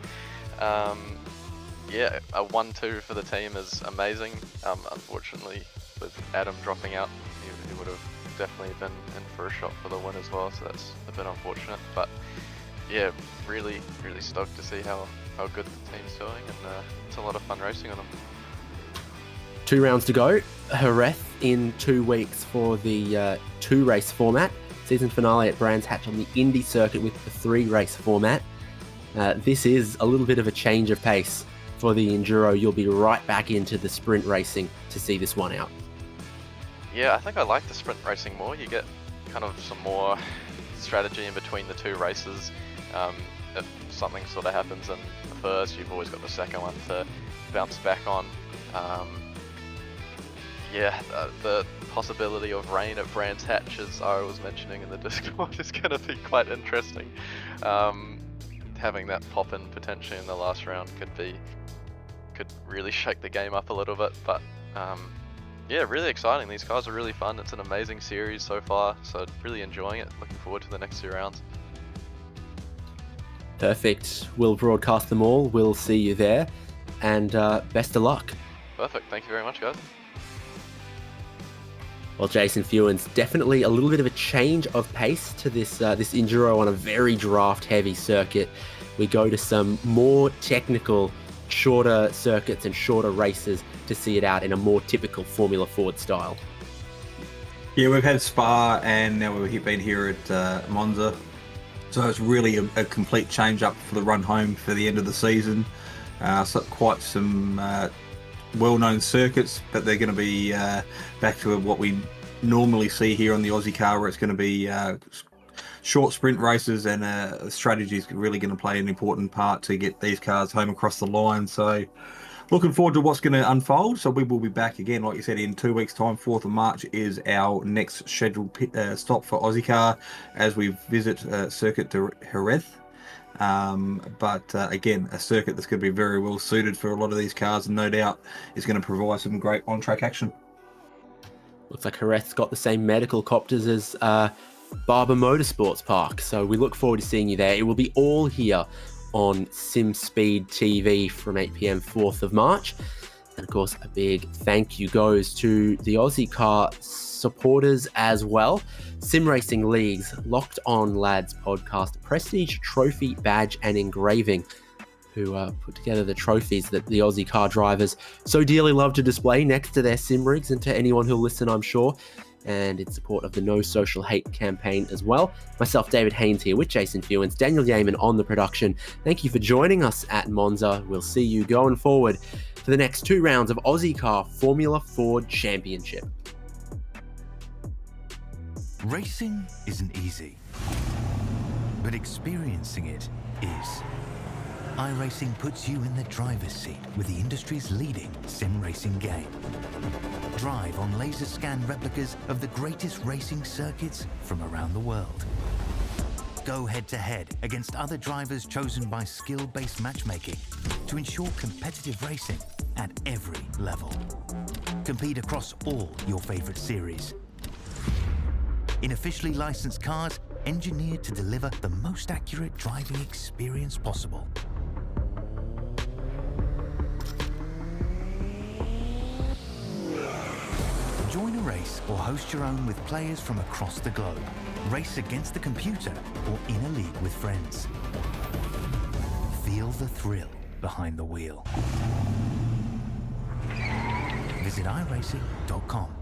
Speaker 6: Yeah, a 1-2 for the team is amazing. Unfortunately, with Adam dropping out, he would have definitely been in for a shot for the win as well, so that's a bit unfortunate. But yeah, really stoked to see how good the team's doing, and it's a lot of fun racing on them.
Speaker 2: 2 rounds to go. Jerez in 2 weeks for the 2-race format. Season finale at Brands Hatch on the Indy circuit with the 3-race format. This is a little bit of a change of pace for the Enduro. You'll be right back into the sprint racing to see this one out.
Speaker 6: Yeah, I think I like the sprint racing more. You get kind of some more strategy in between the 2 races. If something sort of happens in the first, you've always got the second one to bounce back on. The possibility of rain at Brands Hatch, as I was mentioning in the Discord, is going to be quite interesting. Having that pop in potentially in the last round could really shake the game up a little bit, but yeah, really exciting. These cars are really fun. It's an amazing series so far, so really enjoying it. Looking forward to the next 2 rounds. Perfect.
Speaker 2: We'll broadcast them all. We'll see you there, and best of luck.
Speaker 6: Perfect. Thank you very much, guys.
Speaker 2: Well, Jason Fewens, definitely a little bit of a change of pace to this Enduro on a very draft-heavy circuit. We go to some more technical, shorter circuits and shorter races to see it out in a more typical Formula Ford style.
Speaker 3: Yeah, we've had Spa, and now we've been here at Monza. So it's really a complete change up for the run home for the end of the season. So quite some well-known circuits, but they're going to be back to what we normally see here on the Ozicar, where it's going to be short sprint races, and strategy is really going to play an important part to get these cars home across the line. So looking forward to what's going to unfold. So we will be back again, like you said, in 2 weeks' time. 4th of March is our next scheduled stop for Ozicar as we visit Circuit de Jerez. But again, a circuit that's going to be very well suited for a lot of these cars, and no doubt is going to provide some great on-track action.
Speaker 2: Looks like Jerez's got the same medical copters as Barber Motorsports Park, so we look forward to seeing you there. It will be all here on Simspeed TV from 8 p.m. 4th of March. And of course, a big thank you goes to the Ozicar supporters as well. Sim Racing League's Locked On Lads podcast, Prestige Trophy Badge and Engraving, who put together the trophies that the Ozicar drivers so dearly love to display next to their sim rigs, and to anyone who'll listen, I'm sure, and in support of the No Social Hate campaign as well. Myself, David Haynes, here with Jason Fewens, Daniel Yeaman on the production. Thank you for joining us at Monza. We'll see you going forward for the next 2 rounds of Ozicar Formula Ford Championship.
Speaker 1: Racing isn't easy, but experiencing it is. iRacing puts you in the driver's seat with the industry's leading sim racing game. Drive on laser scan replicas of the greatest racing circuits from around the world. Go head-to-head against other drivers chosen by skill-based matchmaking to ensure competitive racing at every level. Compete across all your favorite series. In officially licensed cars, engineered to deliver the most accurate driving experience possible. Join a race or host your own with players from across the globe. Race against the computer or in a league with friends. Feel the thrill behind the wheel. Visit iRacing.com.